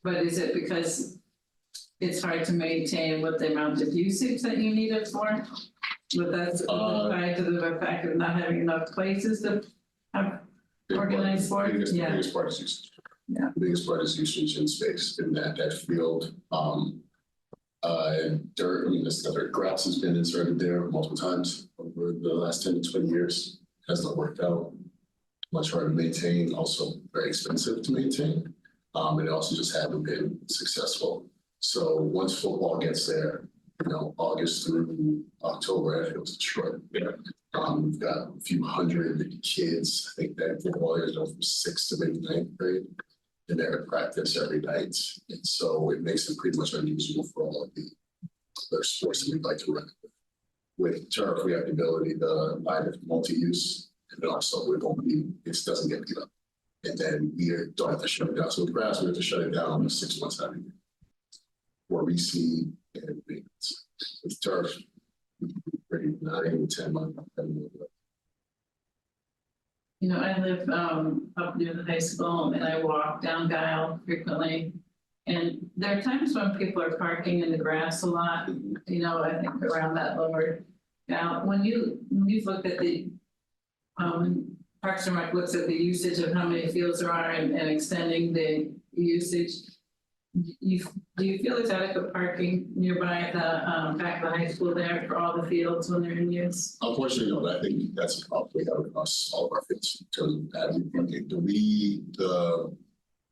But is it because it's hard to maintain with the amount of usage that you need it for? But that's tied to the fact of not having enough places to have organized sport? The Yeah. biggest part is usage. Yeah. The biggest part is usage in space in that field. Dirt, I mean, this other grass has been inserted there multiple times over the last 10 to 20 years. Has not worked out. Much harder to maintain, also very expensive to maintain. And it also just hasn't been successful. So once football gets there, August through October, it feels destroyed. Yeah. We've got a few hundred kids, I think that football is from 6th to maybe 9th grade. And they're at practice every night. And so it makes it pretty much unusable for all of the other sports that we'd like to run. With turf, we have the ability to buy the multi-use, and then also it doesn't get beat up. And then we don't have to shut it down. So with grass, we have to shut it down almost 6 months out of the year. For reseed and maintenance. With turf, pretty 9 to 10 months. I live up near the high school and I walk down Guile frequently. And there are times when people are parking in the grass a lot, I think around that lower. Now, when you've looked at the, Parks and Rec looks at the usage of how many fields there are and extending the usage, do you feel there's adequate parking nearby the back of the high school there for all the fields when they're in use? Unfortunately, no, but I think that's a problem we have across all of our fields in terms of adding parking. The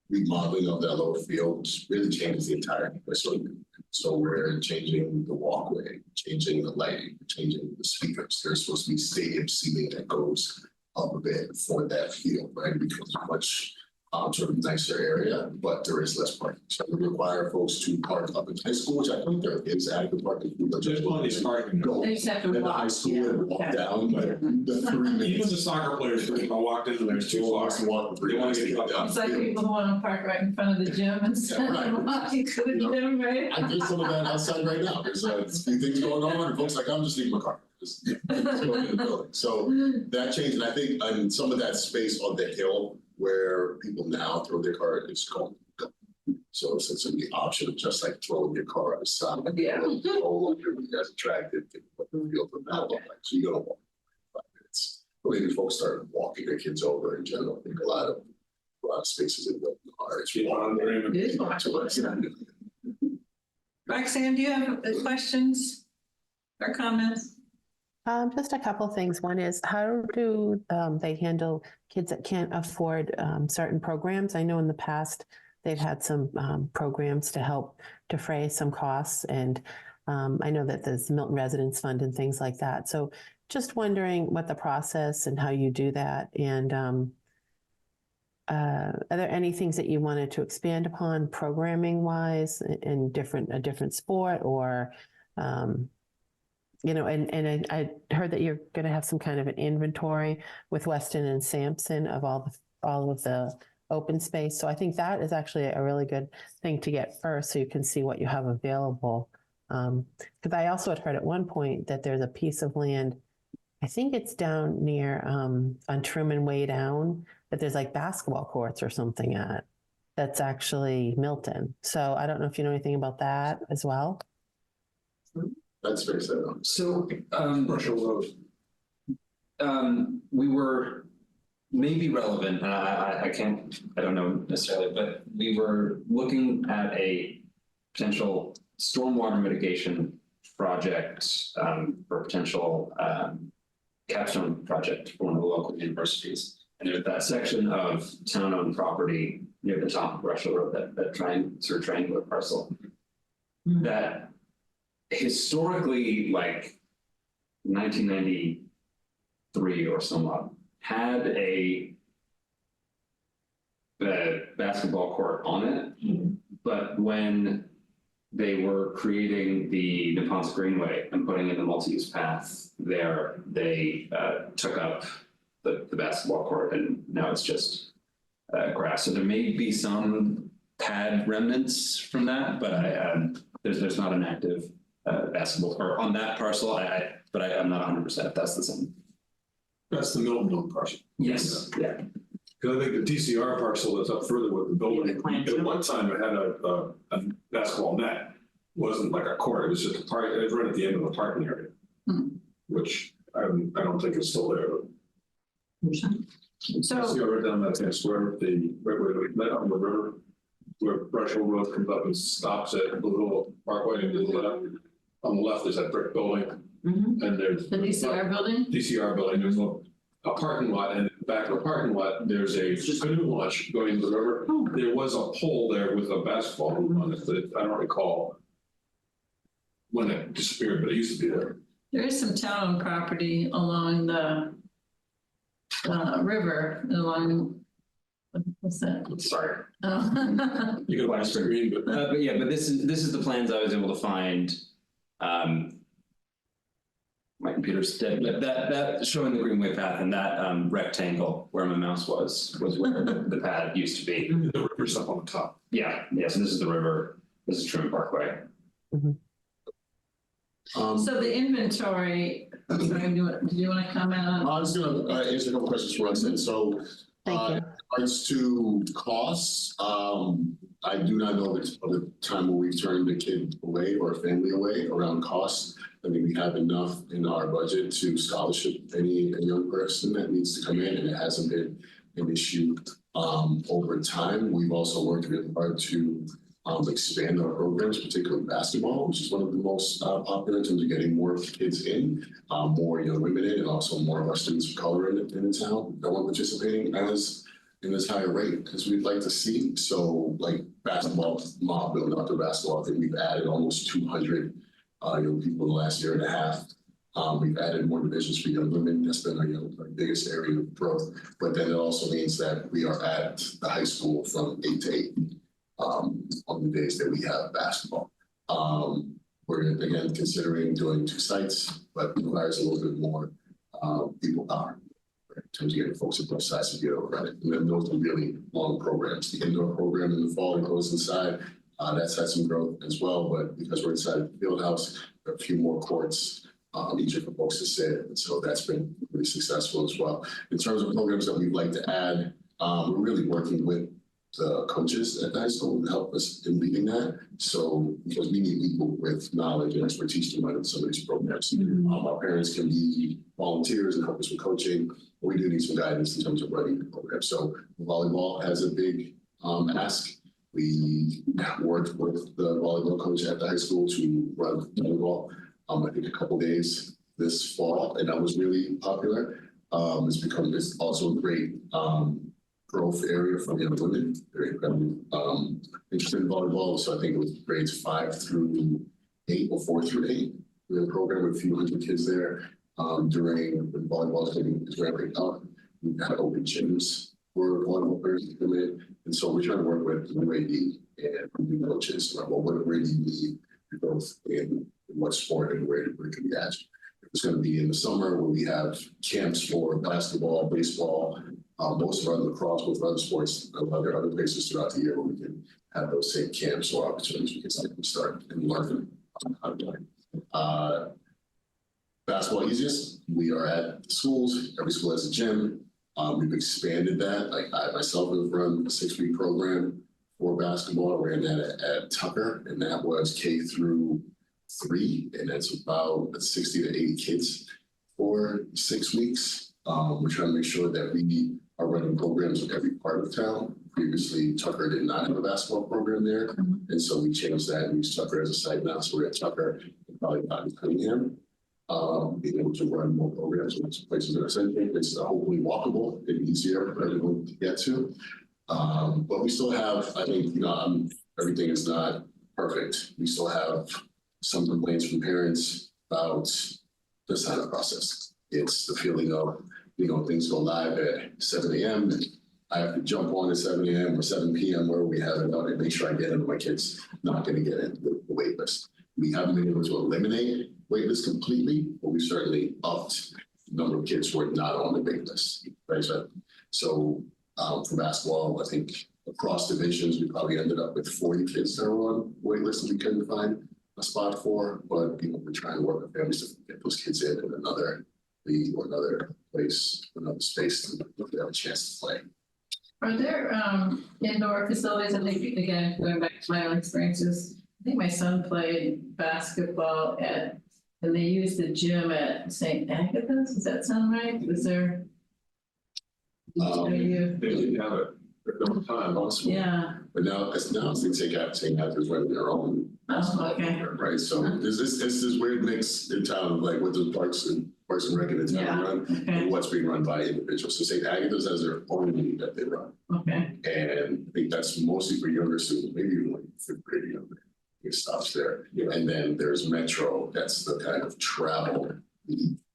remodeling of that lower field really changes the entire facility. So we're changing the walkway, changing the lighting, changing the speakers. There's supposed to be stadium seating that goes up a bit for that field, right? It becomes a much sort of nicer area, but there is less parking. So we require folks to park up in high school, which I think there is adequate parking. There's plenty of parking. Go They just have to in the walk. high school and walk down, but the 3 Even minutes. the soccer players, I walked in and there's 2 blocks. Walk the 3 They wanna minutes to get get down. It's like people who want to park right in front of the gym instead Yeah, right. of walking to the gym, right? I did some of that outside right now. There's a few things going on, and folks like, I'm just leaving my car. Just go in the building. So that changed, and I think some of that space on the hill where people now throw their car is gone. So it's the option of just like throwing your car outside. Yeah. All over as attractive to what the field from that look like. So you gotta walk 5 minutes. But maybe folks start walking their kids over in general. I think a lot of spaces in the are. It is walkable. Roxanne, do you have questions or comments? Just a couple things. One is, how do they handle kids that can't afford certain programs? I know in the past they've had some programs to help defray some costs, and I know that there's Milton Residence Fund and things like that. So just wondering what the process and how you do that, and are there any things that you wanted to expand upon programming wise in a different sport, or and I heard that you're going to have some kind of an inventory with Weston and Sampson of all of the open space. So I think that is actually a really good thing to get first, so you can see what you have available. Because I also had heard at one point that there's a piece of land, I think it's down near on Truman Way down, that there's like basketball courts or something at. That's actually Milton. So I don't know if you know anything about that as well. That's very sad. So, Commercial road. we were maybe relevant, and I don't know necessarily, but we were looking at a potential stormwater mitigation project for potential capstone project for one of the local universities. And there's that section of town-owned property near the top of Russell Road, that triangular parcel. Mhm. That historically, like 1993 or somewhat, had a basketball court on it. But when they were creating the Neponset Greenway and putting in the multi-use path there, they took up the basketball court, and now it's just grass. So there may be some pad remnants from that, but there's not an active basketball court on that parcel. But I'm not 100% if that's the same. That's the Milton parcel. Yes. Yeah. Because I think the DCR parcel that's up further with the building, at one time it had a basketball net. It wasn't like a court, it was just a park, it was right at the end of the parking area. Which I don't think is still there. So, See over down that same square, right where we met on the river, where Brush Hill Road comes up and stops at the little parkway and to the left. On the left is that brick building, and there's the DCR building? DCR building, there's a parking lot, and in the back of the parking lot, there's a canoe launch going into the river. There was a pole there with a basketball hoop on it, but I don't recall when it disappeared, but it used to be there. There is some town property along the river, along, what's that? Sorry. Oh. You could watch the green, but But yeah, but this is the plans I was able to find. My computer's dead, but that showing the Greenway path and that rectangle where my mouse was where the pad used to be. the river's up on the top. Yeah, so this is the river. This is Truman Parkway. So the inventory, sorry, did you want to comment on? I was gonna answer a couple questions for us, and so Thank you. in regards to costs, I do not know the time where we've turned a kid away or a family away around costs. I mean, we have enough in our budget to scholarship a young person that needs to come in, and it hasn't been an issue over time. We've also worked really hard to expand our programs, particularly basketball, which is one of the most popular in terms of getting more kids in, more young women in, and also more of our students of color in the town that are participating in this higher rate as we'd like to see. So like basketball, building outdoor basketball, I think we've added almost 200 young people in the last year and a half. We've added more divisions for young women. That's been our biggest area of growth. But then it also means that we are at the high school from 8 to 8 on the days that we have basketball. We're again considering doing 2 sites, but it requires a little bit more people power in terms of getting folks at both sides to get over it. And then those are really long programs. The indoor program in the fall that goes inside, that's had some growth as well, but because we're inside the field house, there are a few more courts, easier for folks to sit. And so that's been really successful as well. In terms of programs that we'd like to add, we're really working with the coaches at the high school to help us in leading that. So because we need people with knowledge and expertise to run some of these programs. Our parents can be volunteers and help us with coaching, but we do need some guidance in terms of running the program. So volleyball has a big ask. We worked with the volleyball coach at the high school to run volleyball, I think a couple days this fall, and that was really popular. It's also a great growth area for young women. They're incredibly interested in volleyball. So I think it was grades 5 through 8 or 4 through 8. We had a program with a few hundred kids there during the volleyball thing is ramping up. We've had open gyms for volleyball players to come in. And so we're trying to work with UAD and new coaches about where do you need growth in what sport and where it can be at. It's going to be in the summer where we have camps for basketball, baseball, most of our lacrosse, both other sports. There are other places throughout the year where we can have those same camps or opportunities we can start and learn how to do it. Basketball easiest. We are at the schools. Every school has a gym. We've expanded that. Like I myself have run a 6-week program for basketball. I ran that at Tucker, and that was K through 3, and that's about 60 to 80 kids for 6 weeks. We're trying to make sure that we are running programs in every part of town. Previously, Tucker did not have a basketball program there, and so we changed that and used Tucker as a site now. So we're at Tucker and probably not in Cunningham, being able to run more programs in places that are central. It's hopefully walkable and easier for everyone to get to. But we still have, I think, everything is not perfect. We still have some complaints from parents about the sign-up process. It's the feeling of, things go live at 7 a.m. and I have to jump on at 7 a.m. or 7 p.m. where we have it on and make sure I get in. My kid's not going to get in the wait list. We haven't been able to eliminate wait lists completely, but we certainly upped the number of kids who are not on the wait list. Right. So for basketball, I think across divisions, we probably ended up with 40 kids that were on wait lists that we couldn't find a spot for, but we're trying to work with families to get those kids in another league or another place, another space to have a chance to play. Are there indoor facilities? I think, again, going back to my own experiences, I think my son played basketball and they used the gym at St. Agatha's. Does that sound right? Was there? They didn't have it at the time, also. Yeah. But now it's St. Agatha's running their own. Oh, okay. Right, so there's this weird mix in town of like what the Parks and Rec in town run Okay. and what's being run by individuals. So St. Agatha's has their own league that they run. Okay. And I think that's mostly for younger students, maybe even like fifth grade or younger. It stops there. Yeah. And then there's Metro, that's the kind of travel.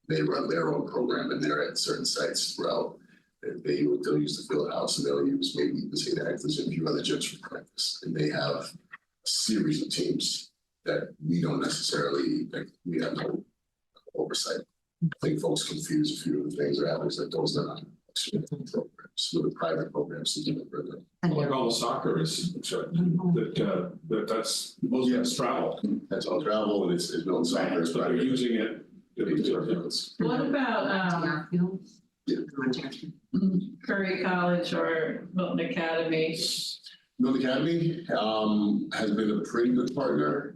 They run their own program and they're at certain sites throughout. They'll use the field house and they'll use maybe even St. Agatha's and a few other gyms for practice. And they have a series of teams that we don't necessarily, we have no oversight. I think folks confuse a few of the things that happens that those are not programs, so the private programs to do further. Like all the soccer is, that's most of it's travel. That's all travel and it's Milton soccer. But they're using it. What about Yeah. Curry College or Milton Academy? Milton Academy has been a pretty good partner.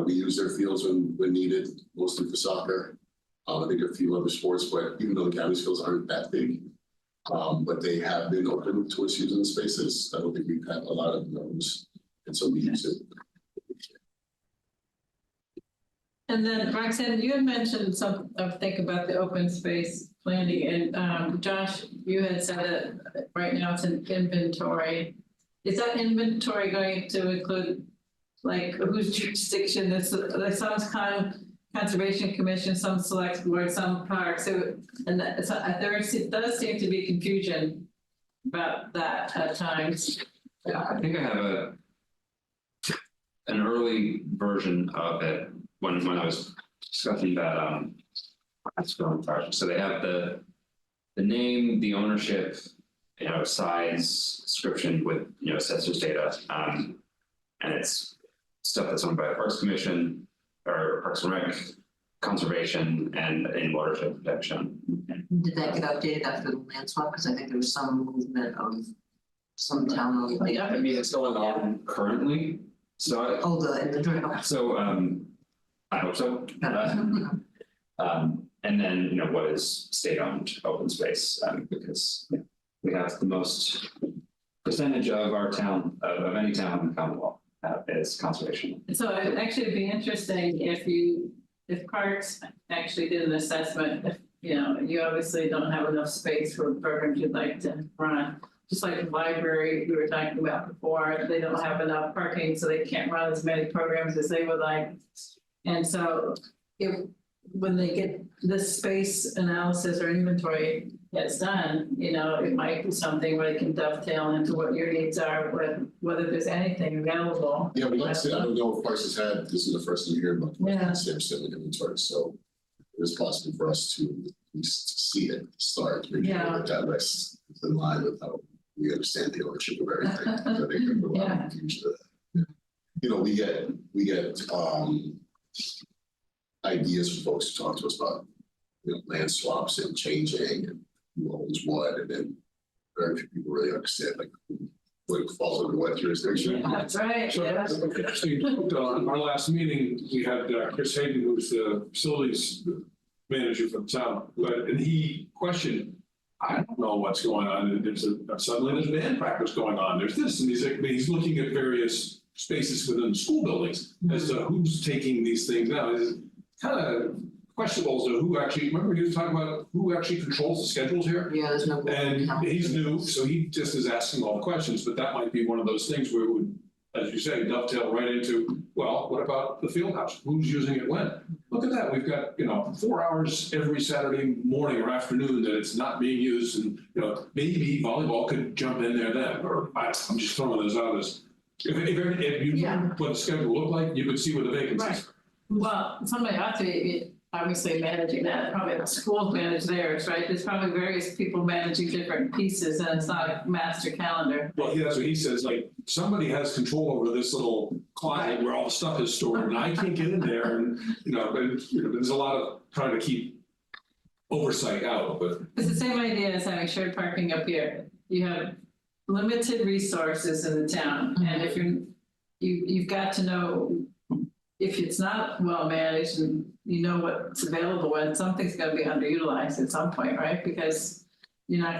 We use their fields when needed, mostly for soccer. I think a few other sports, but even though the Academy fields aren't that big, but they have been open to us using the spaces. I don't think we've had a lot of those, and so we use it. And then Roxanne, you had mentioned think about the open space planning and Josh, you had said that right now it's an inventory. Is that inventory going to include like whose jurisdiction? There's some kind of conservation commission, some select board, some parks. So, and there does seem to be confusion about that at times. Yeah, I think I have an early version of it when I was discussing that project. So they have the name, the ownership, size, description with census data, and it's stuff that's owned by the Parks Commission or Parks and Rec, Conservation, and in watershed protection. Did that get updated after the land swap? Because I think there was some movement of some town. I mean, it's going on currently. So Oh, the inventory. I hope so. And then, what is state-owned open space? Because we have the most percentage of our town, of any town in the Commonwealth, is conservation. So it'd actually be interesting if parks actually did an assessment, if, you obviously don't have enough space for programs you'd like to run. Just like the library we were talking about before, they don't have enough parking, so they can't run as many programs as they would like. And so when they get this space analysis or inventory gets done, it might be something where they can dovetail into what your needs are, whether there's anything available. Yeah, I don't know if Parks has had, this is the first time you hear about Yeah. Samson inventory, so it is possible for us to at least see it start, make sure that that list is in line with how we understand the ownership of everything. I think there's a lot of confusion to that. We get ideas from folks who talk to us about land swaps and changing and who owns what, and then very few people really understand what falls under what jurisdiction. That's right. So Yeah. actually, on our last meeting, we had Chris Hayden, who's the facilities manager for the town, and he questioned, I don't know what's going on. Suddenly there's band practice going on. There's this, and he's looking at various spaces within the school buildings as to who's taking these things now. It's kind of questionable is who actually, remember he was talking about who actually controls the schedules here? Yeah, there's no. And he's new, so he just is asking all the questions, but that might be one of those things where it would, as you say, dovetail right into, well, what about the field house? Who's using it when? Look at that, we've got, 4 hours every Saturday morning or afternoon that it's not being used, and, maybe volleyball could jump in there then, or I'm just throwing those out as, if you Yeah. knew what the schedule looked like, you would see where the vacancies Right. Well, somebody ought to be obviously managing that, probably the schools manage theirs, right? There's probably various people managing different pieces, and it's not a master calendar. Well, that's what he says, like, somebody has control over this little closet where all the stuff is stored, and I can't get in there, and, there's a lot of trying to keep oversight out, but. It's the same idea as having shared parking up here. You have limited resources in the town, and if you've got to know if it's not well managed and you know what's available, when something's gonna be underutilized at some point, right? Because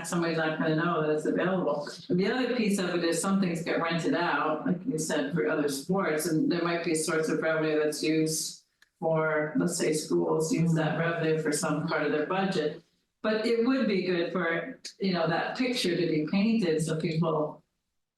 somebody's not gonna know that it's available. And the other piece of it is some things get rented out, like you said, for other sports, and there might be a source of revenue that's used for, let's say, schools use that revenue for some part of their budget. But it would be good for, that picture to be painted so people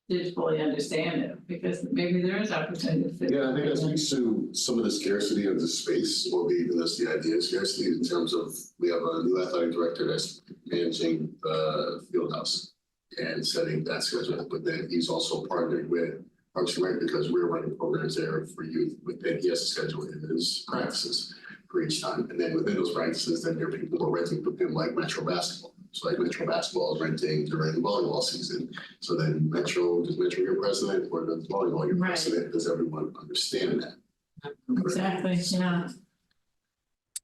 did fully understand it, because maybe there is opportunity to fit. Yeah, I think that speaks to some of the scarcity of the space, or maybe that's the idea of scarcity in terms of, we have a new athletic director that's managing the field house and setting that schedule, but then he's also partnered with Parks and Rec because we're running programs there for youth, but then he has to schedule his practices for each time. And then within those practices, then there are people who are renting from him, like Metro Basketball. So like Metro Basketball is renting during the volleyball season. So then does Metro your president, or does volleyball your Right. president? Does everyone understand that? Exactly, yeah.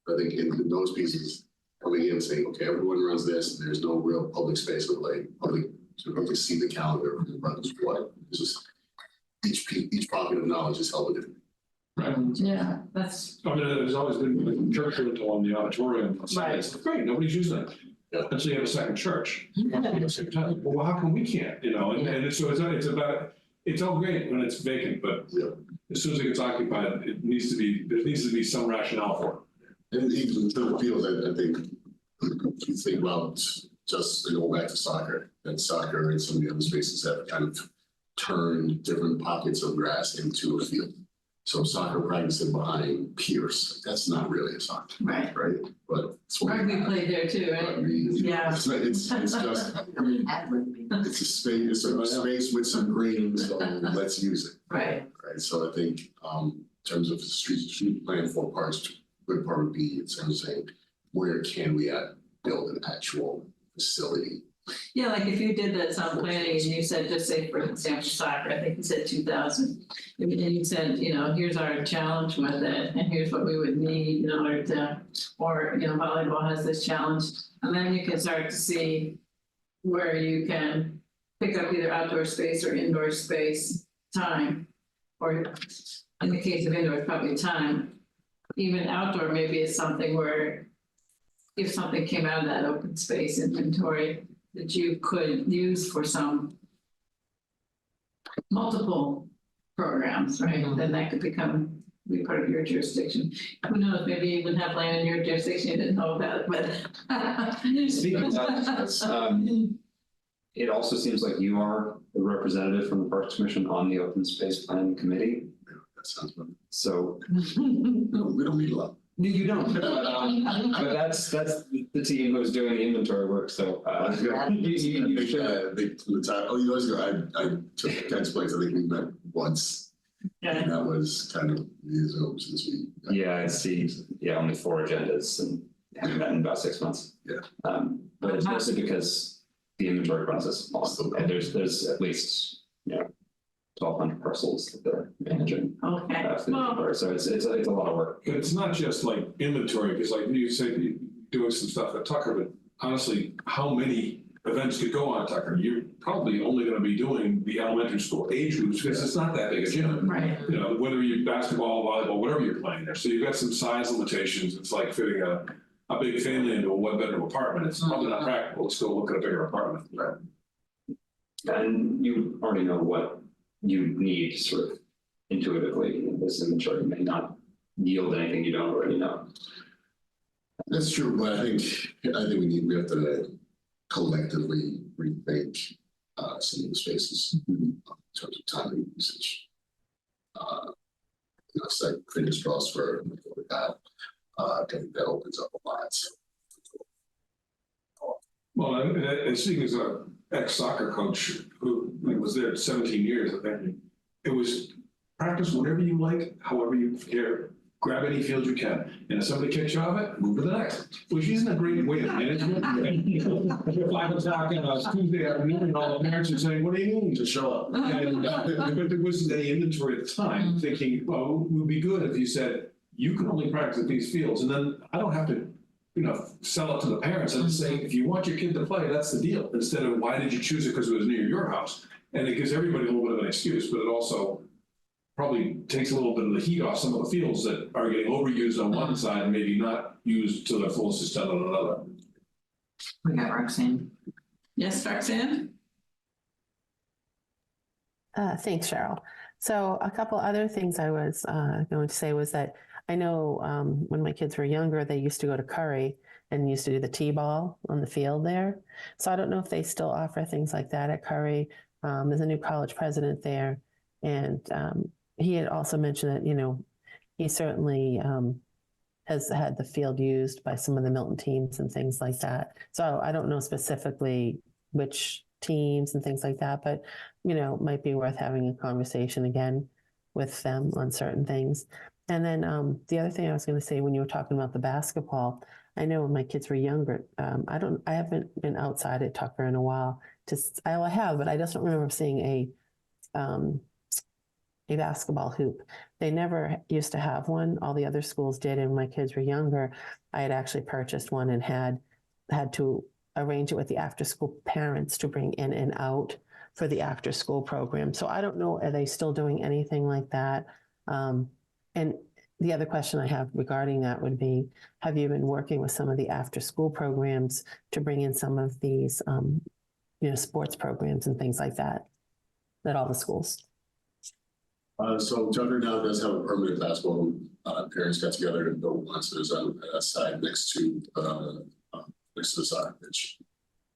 I think in those pieces, coming in and saying, okay, everyone runs this, and there's no real public space of like public to really see the calendar of who runs what. It's just each pocket of knowledge is held different. Right. Yeah, that's, I mean, there's always been like church rental on the auditorium. Right. It's great, nobody's using it. Yeah. And so you have a second church. Well, how come we can't, and so it's all great when it's vacant, but Yeah. as soon as it gets occupied, there needs to be some rationale for it. And even to the field, I think, if you think about just to go back to soccer, and soccer and some of the other spaces have kind of turned different pockets of grass into a field. So soccer practicing behind Pierce, that's not really a soccer, right. right? But it's what we Rugby have. played there too, right? Rugby, Yeah. It's just, it's a space with some green, so let's use it. Right. Right, so I think, in terms of street plan for parks, good part would be in terms of saying, where can we build an actual facility? Yeah, like if you did that some planning and you said, just say for example, soccer, I think you said 2,000. And you said, here's our challenge with it, and here's what we would need in order to, or, volleyball has this challenge. And then you can start to see where you can pick up either outdoor space or indoor space time. Or in the case of indoor, probably time. Even outdoor maybe is something where if something came out of that open space inventory that you could use for some multiple programs, right? Then that could be part of your jurisdiction. Who knows, maybe you would have land in your jurisdiction you didn't know about, but. Speaking of that, it also seems like you are the representative from the Parks Commission on the Open Space Planning Committee. That sounds good. So No, we don't need a lot. you don't, but that's the team who's doing the inventory work. So you should. The time, years ago, I took Ken's place, I think we met once, Yeah, and that was kind of years ago since we. Yeah, I see. Yeah, only 4 agendas and haven't met in about 6 months. Yeah. But it's mostly because the inventory process is long. And there's at least 1,200 parcels that they're managing. okay, For the well, inventory. So it's a lot of work. But it's not just like inventory, because like you say, you're doing some stuff at Tucker, but honestly, how many events could go on Tucker? You're probably only gonna be doing the elementary school age groups, because it's not that big a gym. right, Whether you're basketball, volleyball, whatever you're playing there. So you've got some size limitations. It's like fitting a big family into a 1-bedroom apartment. It's probably not practical. Let's go look at a bigger apartment. Right. And you already know what you need sort of intuitively. This inventory may not yield anything you don't already know. That's true, but I think we have to collectively rethink some of the spaces in terms of time and usage. It's like fingers crossed for that. I think that opens up a lot. Well, and seeing as a ex-soccer coach who was there 17 years, I think it was practice whatever you like, however you care. Grab any field you can. And if somebody kicks you off it, move to the next, which isn't a great way to manage it. 5 o'clock on a Tuesday afternoon, and all the parents are saying, what do you mean to show up? And, but there wasn't any inventory at the time, thinking, well, it would be good if you said, you can only practice at these fields. And then I don't have to, sell it to the parents and say, if you want your kid to play, that's the deal. Instead of, why did you choose it because it was near your house? And it gives everybody a little bit of an excuse, but it also probably takes a little bit of the heat off some of the fields that are getting overused on one side and maybe not used to their fullest extent on another. We got Roxanne. Yes, Roxanne? Thanks, Cheryl. So a couple other things I was going to say was that I know when my kids were younger, they used to go to Curry and used to do the T-ball on the field there. So I don't know if they still offer things like that at Curry. There's a new college president there. And he had also mentioned that, he certainly has had the field used by some of the Milton teams and things like that. So I don't know specifically which teams and things like that, but, might be worth having a conversation again with them on certain things. And then the other thing I was going to say, when you were talking about the basketball, I know when my kids were younger, I haven't been outside at Tucker in a while. I have, but I just don't remember seeing a basketball hoop. They never used to have one. All the other schools did. And when my kids were younger, I had actually purchased one and had to arrange it with the after school parents to bring in and out for the after school program. So I don't know, are they still doing anything like that? And the other question I have regarding that would be, have you been working with some of the after school programs to bring in some of these, sports programs and things like that at all the schools? So Tucker now does have a permanent basketball. Parents got together and built one, so there's a side next to the soccer pitch.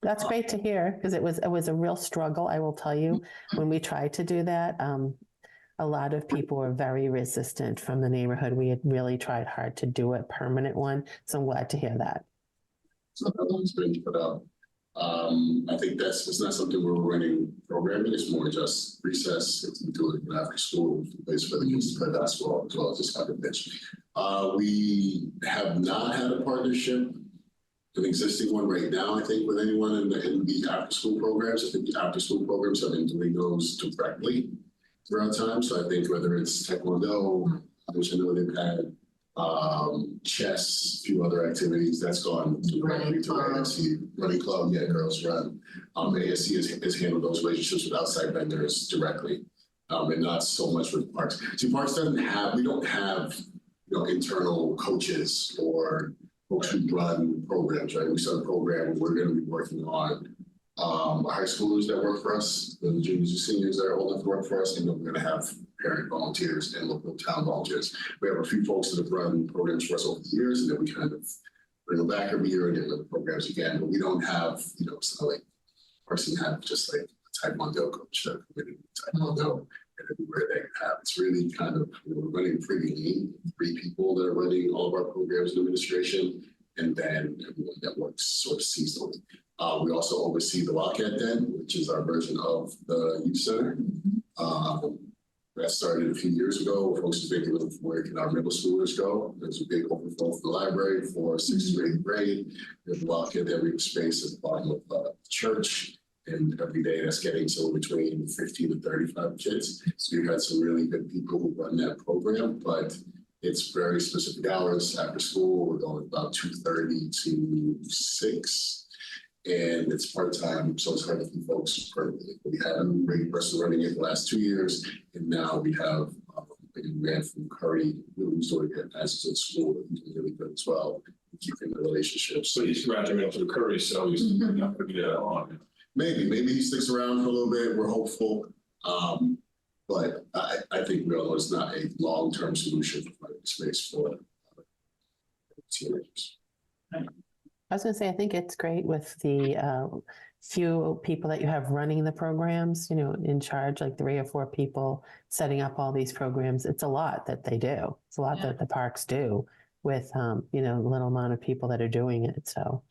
That's great to hear, because it was a real struggle, I will tell you, when we tried to do that. A lot of people were very resistant from the neighborhood. We had really tried hard to do a permanent one, so I'm glad to hear that. So that one's been put up. I think it's not something we're running programming. It's more just recess. It's doing it after school, place for the kids to play basketball as well as just have a pitch. We have not had a partnership, an existing one right now. I think with anyone in the after school programs. I think the after school programs have been doing those directly throughout time. So I think whether it's Taekwondo, which I know they've had, chess, a few other activities, that's gone directly to ASC. Running club, yeah, girls run. ASC has handled those relationships with outside vendors directly, and not so much with Parks. See, Parks we don't have, internal coaches or folks who run programs, right? We start a program, we're going to be working on high schoolers that work for us, the juniors and seniors that are old enough to work for us, and then we're going to have parent volunteers and local town volunteers. We have a few folks that have run programs for us over the years, and then we kind of bring them back every year and get the programs again. But we don't have, it's not like person have just like a Taekwondo coach that committed Taekwondo and everywhere they have. It's really kind of, we're running pretty lean. 3 people that are running all of our programs in administration, and then everyone that works sort of seasonally. We also oversee the Wildcat Den, which is our version of the youth center. That started a few years ago. Folks are basically looking for where can our middle schoolers go. There's a big overflow for the library for 6th to 8th grade. We have the Wildcat Den, we have space at the bottom of the church. And every day that's getting somewhere between 15 to 35 kids. So we've had some really good people who run that program, but it's very specific hours after school. We're going about 2:30 to 6. And it's part-time, so it's hard to keep folks permanently. We had a great person running it the last 2 years, and now we have a man from Curry who's doing it as a school. He's really good as well, keeping the relationships. So he's graduating from Curry, so he's not going to be that long. Maybe he sticks around for a little bit. We're hopeful, but I think we all know it's not a long-term solution for finding space for teenagers. I was gonna say, I think it's great with the few people that you have running the programs, in charge, like 3 or 4 people setting up all these programs. It's a lot that they do. It's a lot that the parks do with, the little amount of people that are doing it. So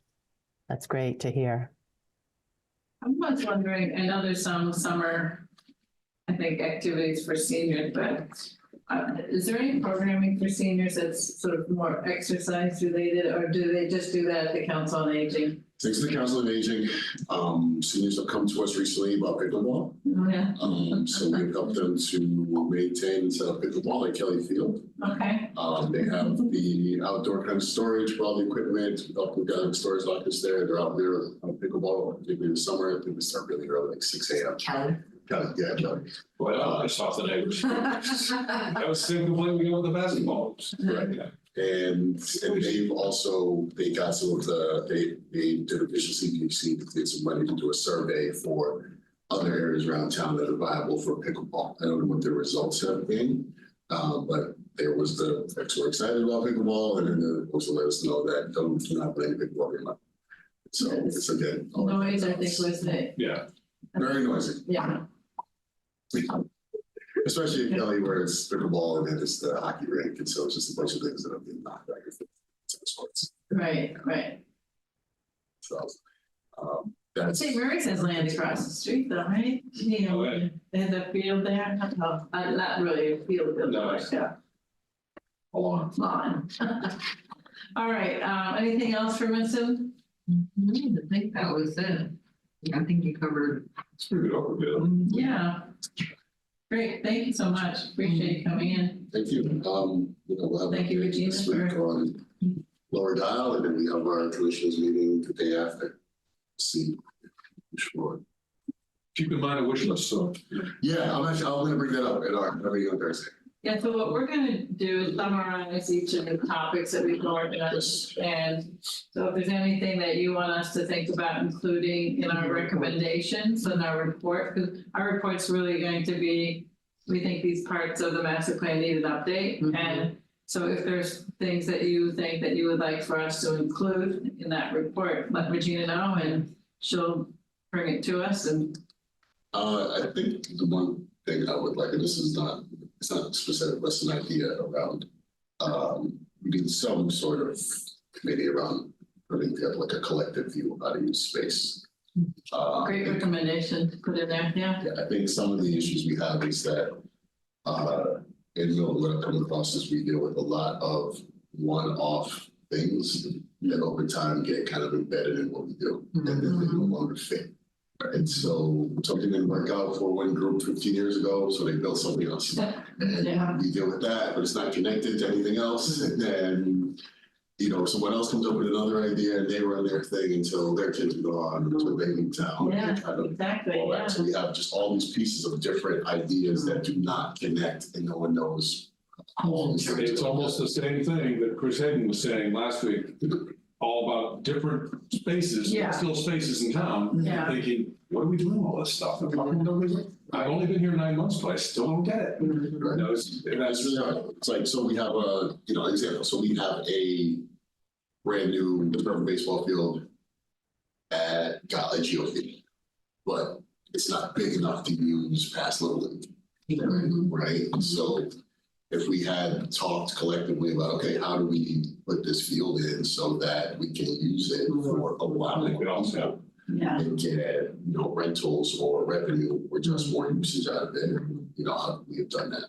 that's great to hear. I was wondering, I know there's some summer, I think, activities for seniors, but is there any programming for seniors that's sort of more exercise related, or do they just do that at the Council on Aging? Thanks to the Council on Aging, seniors have come to us recently about pickleball. Oh, yeah, So we've helped them to maintain and set up pickleball at Kelly Field. okay, They have the outdoor kind of storage for all the equipment. We help them get storage lockers there. They're out there on pickleball, particularly in the summer. I think we start really early, like 6 a.m. Kelly. Kelly, yeah, Kelly. Well, I saw the neighbors. I was thinking of playing with the basketball. Right. Yeah. And they've also, they got some of they did a visual CPC, they did some money to do a survey for other areas around town that are viable for pickleball. I don't know what the results have been, but there was the folks were excited about pickleball, and then the also let us know that don't not play pickleball anymore. So it's again. noise, I think was the, Yeah. Very noisy. yeah, Especially in Kelly where it's pickleball and then it's the hockey rink, and so it's just a bunch of things that are being knocked back and forth. Sports. right. So, that's. St. Mary's has land across the street though, right? Oh, yeah. They have a field there, not really a field, but No. like a lawn. All right, anything else for Milton? I think that was it. I think you covered. It's pretty good overview. Yeah. Great, thank you so much. Appreciate you coming in. Thank you. We'll have. Thank you, Regina, This week for- on Lower Dial, and then we have our commissioners meeting the day after. See, sure. Keep in mind a wish list, so. Yeah, I'm gonna bring that up at our meeting on Thursday. Yeah, so what we're gonna do is summarize each of the topics that we've organized. Yes. And so if there's anything that you want us to think about including in our recommendations in our report, because our report's really going to be, we think these parts of the master plan need an update. Mhm. And so if there's things that you think that you would like for us to include in that report, let Regina know and she'll bring it to us and. I think the one thing I would like, and this is not, it's not specific, but it's an idea around, we need some sort of committee around putting together like a collective view of how to use space. Great recommendation to put in there, yeah. Yeah, I think some of the issues we have is that, in Milton, what I've come across is we deal with a lot of one-off things that over time get kind of embedded in what we do, and then they no longer fit. And so something didn't work out for one group 15 years ago, so they built something else. Yeah. And we deal with that, but it's not connected to anything else. And then, someone else comes up with another idea and they run their thing until their kids are gone, until they leave town. Yeah, and kind of exactly, all that. yeah. So we have just all these pieces of different ideas that do not connect, and no one knows how all these things It's go. almost the same thing that Chris Hayden was saying last week, all about different spaces, Yeah. still spaces in town. Yeah. Thinking, what are we doing all this stuff? I've only been here 9 months, but I still don't get it. Right. That's That's really hard. It's like, so we have example, so we have a brand new baseball field at Geo Field, but it's not big enough to use past Little League. Right? So if we had talked collectively about, okay, how do we put this field in so that we can use it for a while? I think we also Yeah. And get, rentals or revenue or just more usage out of it. How we have done that,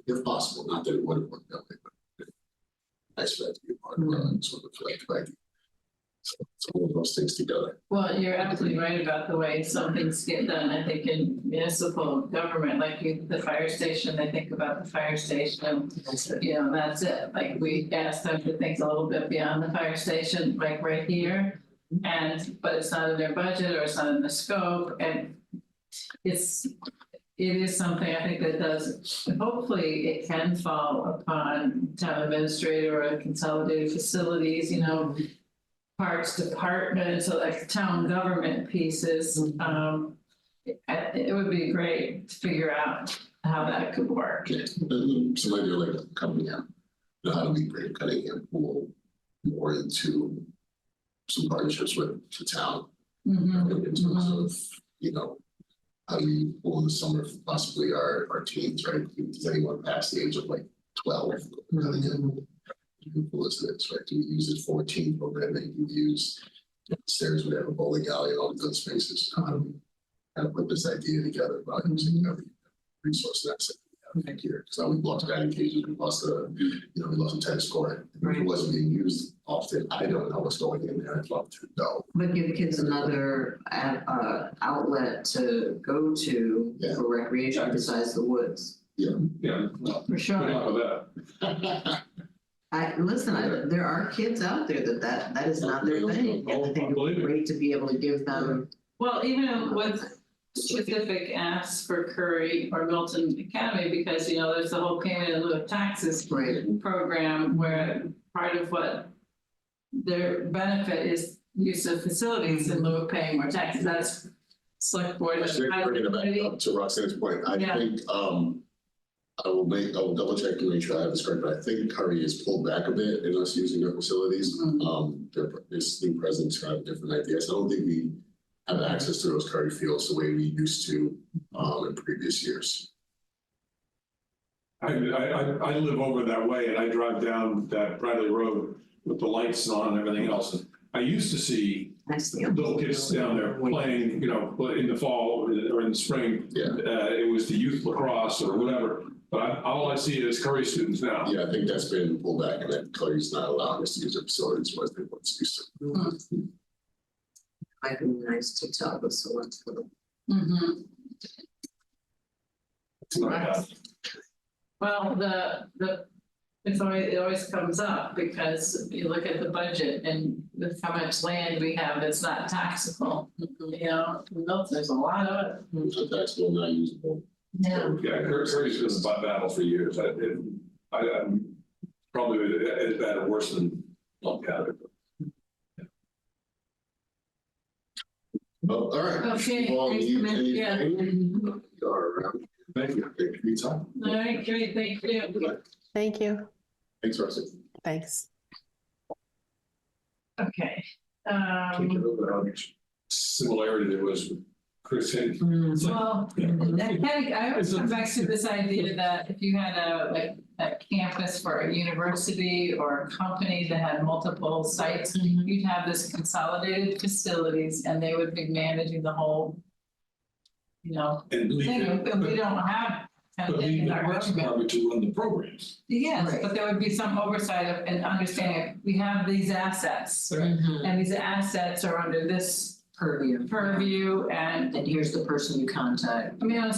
if possible, not that it would have worked that way, but nice for that to be a part of sort of collective idea. So all of those things together. Well, you're absolutely right about the way some things get done, I think, in municipal government, like the fire station, they think about the fire station. That's it, like we asked them to think a little bit beyond the fire station, like right here. But it's not in their budget or it's not in the scope, and it is something I think that does, hopefully it can fall upon town administrator or consolidated facilities, parks department, so like town government pieces. It would be great to figure out how that could work. Yeah, some idea like coming out, how do we bring Cunningham Pool more into some partnerships with the town. Mhm. In terms of, you know, how we will in the summer possibly our teams, right? Does anyone past the age of like 12? This, right? Do we use it for a team programming? Do we use upstairs, we have a bowling alley and all the good spaces? How do we kind of put this idea together about using every resource that's here? Because we've lost batting cages, we've lost we lost a tennis court. If it wasn't being used often, I don't know what's going in there. I'd love to know. But give kids another outlet to go to for recreation besides the woods. Yeah, well, For sure. good luck with that. There are kids out there that is not their thing. And I think it would be great to be able to give them. Well, even with specific asks for Curry or Milton Academy, because, you know, there's the whole payment in lieu of taxes program where part of what their benefit is use of facilities in lieu of paying more taxes. That's select board. Bringing it back up to Roxanne's point, I think I will double check to make sure I have this correct, but I think Curry is pulled back a bit in us using their facilities. This new president's got different ideas. I don't think we have access to those Curry fields the way we used to in previous years. I live over that way and I drive down that Bradley Road with the lights on and everything else. And I used to see little kids down there playing, you know, in the fall or in the spring. It was the youth lacrosse or whatever. But all I see is Curry students now. Yeah, I think that's been pulled back and that Curry's not allowing us to use their facilities as they once used to. Might be nice to tell the select board. Well, it always comes up because you look at the budget and with how much land we have that's not taxable. You know, there's a lot of it. So that's still not usable. Yeah. Yeah, Curry's been a battle for years. I'm probably as bad or worse than Plum County. Oh, all right. Okay, Well, thanks, anything? All right. Thank you. Thank you for your time. All right, great, thank you. Thank you. Thanks, Roxanne. Thanks. Okay. Can't get over how much similarity there was with Chris Henry. Well, I always come back to this idea that if you had a campus for a university or a company that had multiple sites, you'd have this consolidated facilities and they would be managing the whole, you know, And thing. And we don't have. But leave the parks department to run the programs. Yes, but there would be some oversight of and understanding, we have these assets. And these assets are under this purview and here's the person you contact. I mean, on a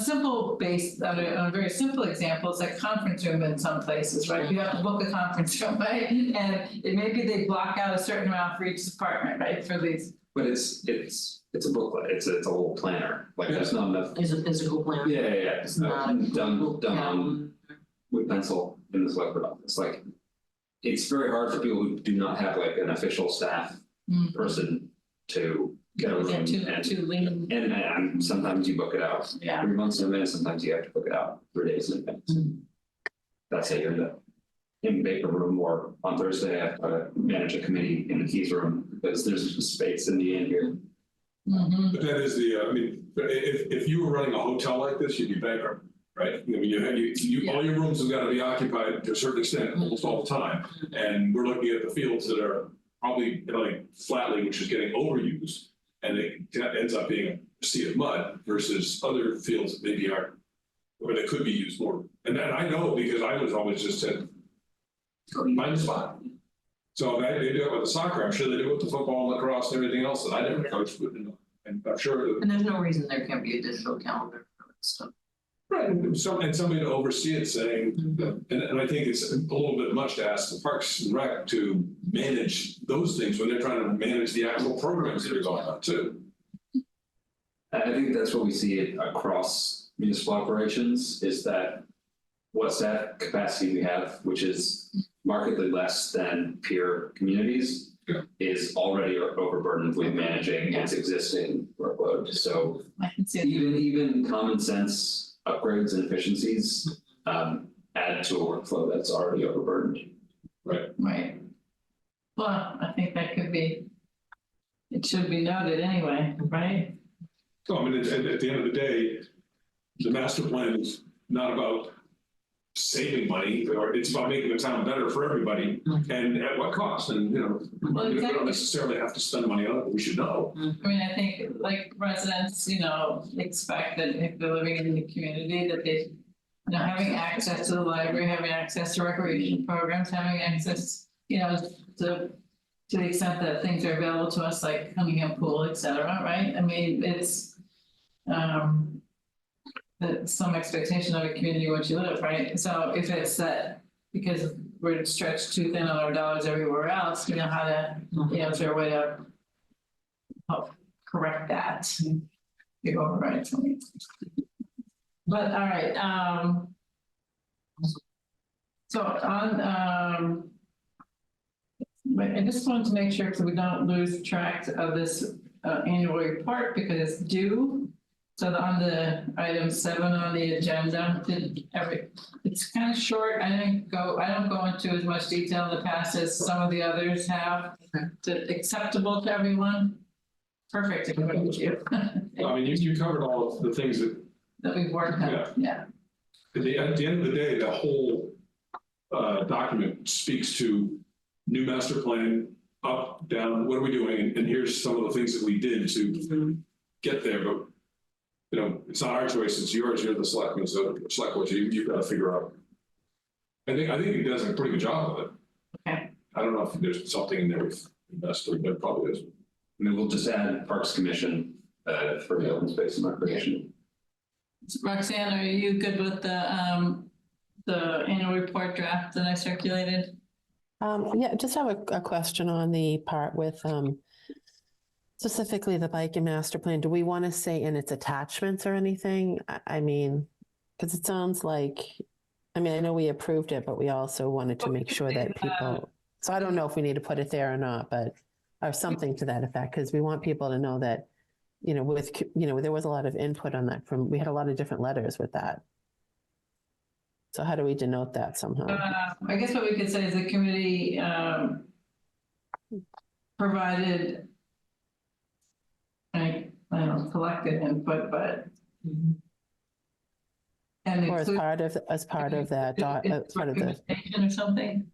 very simple example, it's like conference room in some places, right? You have to book a conference room, right? And maybe they block out a certain amount for each department, right? For these. But it's a booklet, it's a whole planner, like there's not enough. Is a physical plan. Yeah. It's not done with pencil in the select board office, like. It's very hard for people who do not have like an official staff person to get over and to lean. and sometimes you book it out 3 months in advance, sometimes you have to book it out 3 days in advance. That's how you end up in the paper room, or on Thursday I have to manage a committee in the keys room because there's space in the end here. But that is I mean, if you were running a hotel like this, you'd be bankrupt, right? I mean, all your rooms have got to be occupied to a certain extent almost all the time. And we're looking at the fields that are probably like Flatley, which is getting overused. And it ends up being a sea of mud versus other fields that maybe aren't, where they could be used more. And then I know because I was always just said, find a spot. So they do it with the soccer. I'm sure they do it with the football, lacrosse, and everything else that I never coached with. And I'm sure. And there's no reason there can't be a digital calendar for that stuff. Right, and somebody to oversee it saying, and I think it's a little bit much to ask the Parks and Rec to manage those things when they're trying to manage the actual programs that are going on too. I think that's what we see it across municipal operations, is that what staff capacity we have, which is markedly less than peer communities, is already overburdened with managing its existing workload. So even common sense upgrades and efficiencies add to a workflow that's already overburdened. Right. Right. Well, I think that could be it should be noted anyway, right? So I mean, at the end of the day, the master plan is not about saving money, or it's about making the town better for everybody, and at what cost, and, Well, we exactly. don't necessarily have to spend money on it, but we should know. I mean, I think like residents, expect that if they're living in the community, that they, having access to the library, having access to recreation programs, having access, to the extent that things are available to us, like Cunningham Pool, et cetera, right? I mean, it's, some expectation of a community in which you live, right? So if it's that, because we're stretched too thin on our dollars everywhere else, how to, is there a way to help correct that? You go right for me. But all right, so on, I just wanted to make sure so we don't lose track of this annual report because it's due. So on the item 7 on the agenda, it's kind of short. I don't go into as much detail in the past as some of the others have. Acceptable to everyone? Perfect. Everybody with you. I mean, you covered all of the things that we've worked on, yeah. At the end of the day, the whole document speaks to new master plan, up, down, what are we doing? And here's some of the things that we did to get there, but it's not our choice, it's yours, you're the selectmen, so select what you've got to figure out. I think he does a pretty good job of it. Okay. I don't know if there's something in there with invested, but probably is. And then we'll just add Parks Commission for the open space and recreation. Roxanne, are you good with the annual report draft that I circulated? Yeah, just have a question on the part with specifically the bike and master plan. Do we want to say in its attachments or anything? I mean, because it sounds like, I know we approved it, but we also wanted to make sure that people, so I don't know if we need to put it there or not, but, or something to that effect, because we want people to know that, there was a lot of input on that we had a lot of different letters with that. So how do we denote that somehow? I guess what we could say is the committee provided, I don't know, collected input, but. And Or as part of that, part of the. Or something?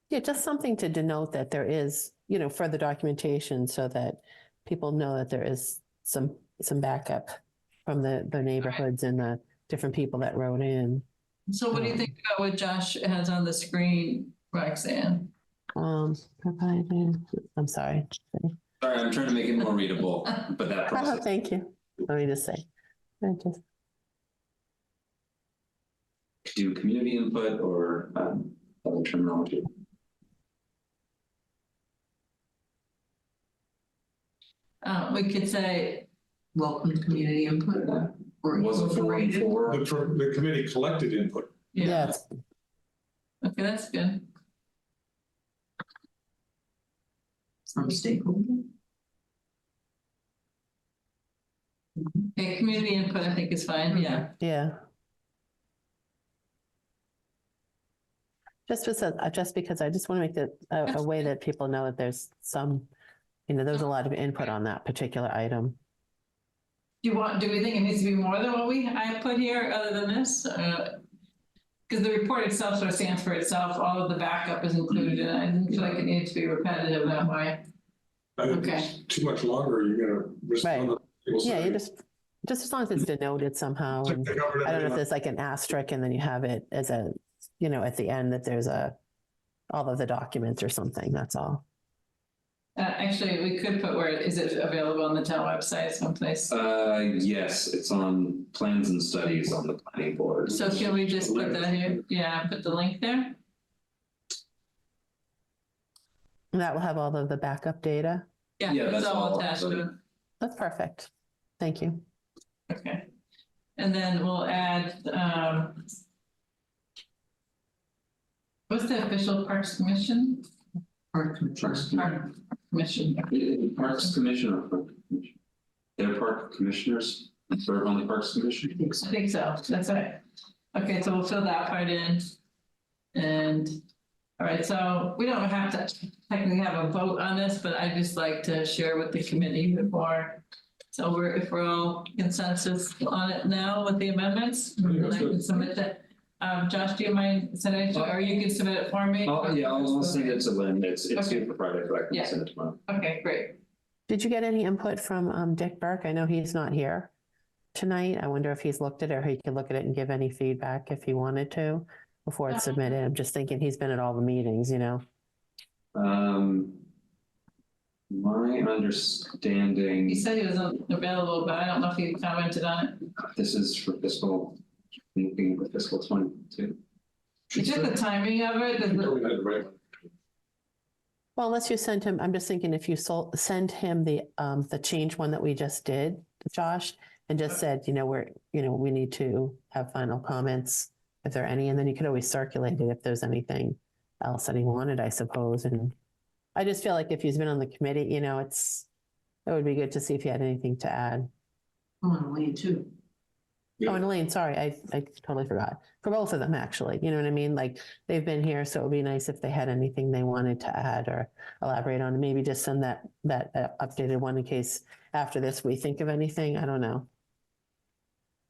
Yeah, just something to denote that there is, further documentation so that people know that there is some backup from the neighborhoods and the different people that wrote in. So what do you think about what Josh has on the screen, Roxanne? Provided, I'm sorry. Sorry, I'm trying to make it more readable, but that process. Thank you. Let me just say. Do community input or other terminology. We could say Welcome community input or Was it for? The committee collected input. yeah. Okay, that's good. from stakeholders? Okay, community input, I think is fine, yeah. Yeah. Just because I just want to make that a way that people know that there's some, there's a lot of input on that particular item. Do we think it needs to be more than what I put here other than this? Because the report itself sort of stands for itself, all of the backup is included, and I didn't feel like it needed to be repetitive that way. I think it's too much longer, you're gonna risk. Right. Yeah, you just as long as it's denoted somehow. And I don't know if there's like an asterisk and then you have it as a, at the end that there's all of the documents or something, that's all. Actually, we could put is it available on the town website someplace? Yes, it's on plans and studies on the planning board. So can we just put that here? Yeah, put the link there. And that will have all of the backup data. Yeah, Yeah, it's that's all all attached to it. That's perfect. Thank you. Okay. And then we'll add, what's the official Parks Commission? Park Commission. Parks Commission or Park Commission? They're park commissioners, serve on the Parks Commission? I think so, that's right. Okay, so we'll fill that part in. And All right, so we don't have to technically have a vote on this, but I just like to share with the committee before. So if we're all consensus on it now with the amendments, then I can submit that. Josh, do you mind sending it to, or you can submit it for me? I'll send it to Lynn. It's Okay. due for Friday, but I Yeah. can send it tomorrow. Okay, great. Did you get any input from Dick Burke? I know he's not here tonight. I wonder if he's looked at it or he could look at it and give any feedback if he wanted to before it's submitted. I'm just thinking he's been at all the meetings, you know? My understanding, He said he was available, but I don't know if he commented on it. this is for fiscal, thinking for fiscal 22. It's just the timing of it, You probably had the right one. Well, unless you send him, I'm just thinking if you send him the change one that we just did, Josh, and just said, we need to have final comments if there are any, and then you could always circulate it if there's anything else that he wanted, I suppose. And I just feel like if he's been on the committee, it would be good to see if he had anything to add. Oh, and Elaine too. Oh, and Elaine, sorry, I totally forgot. For both of them, actually, you know what I mean? Like, they've been here, so it would be nice if they had anything they wanted to add or elaborate on. Maybe just send that updated one in case after this we think of anything. I don't know.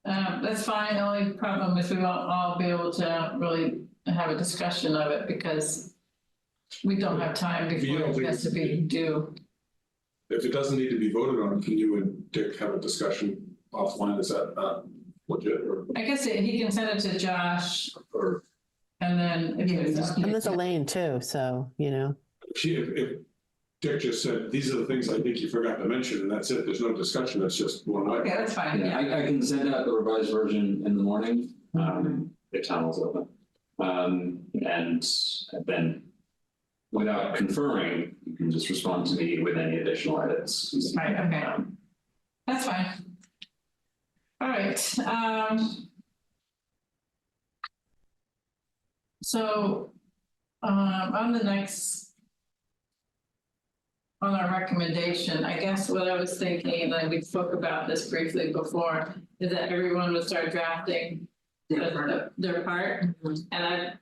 That's fine. The only problem is we won't all be able to really have a discussion of it because we don't have time before it has to be due. If it doesn't need to be voted on, can you and Dick have a discussion offline? Is that not legit I guess he can send it to Josh or and then. And there's Elaine too, so, if Dick just said, these are the things I think you forgot to mention, and that's it, there's no discussion, it's just one way. Okay, that's fine, Yeah, yeah. I can send out the revised version in the morning, if town hall's open. And then without confirming, you can just respond to me with any additional edits. Right, okay. That's fine. All right, so, on the next, on our recommendation, I guess what I was thinking, and we spoke about this briefly before, is that everyone would start drafting their part. And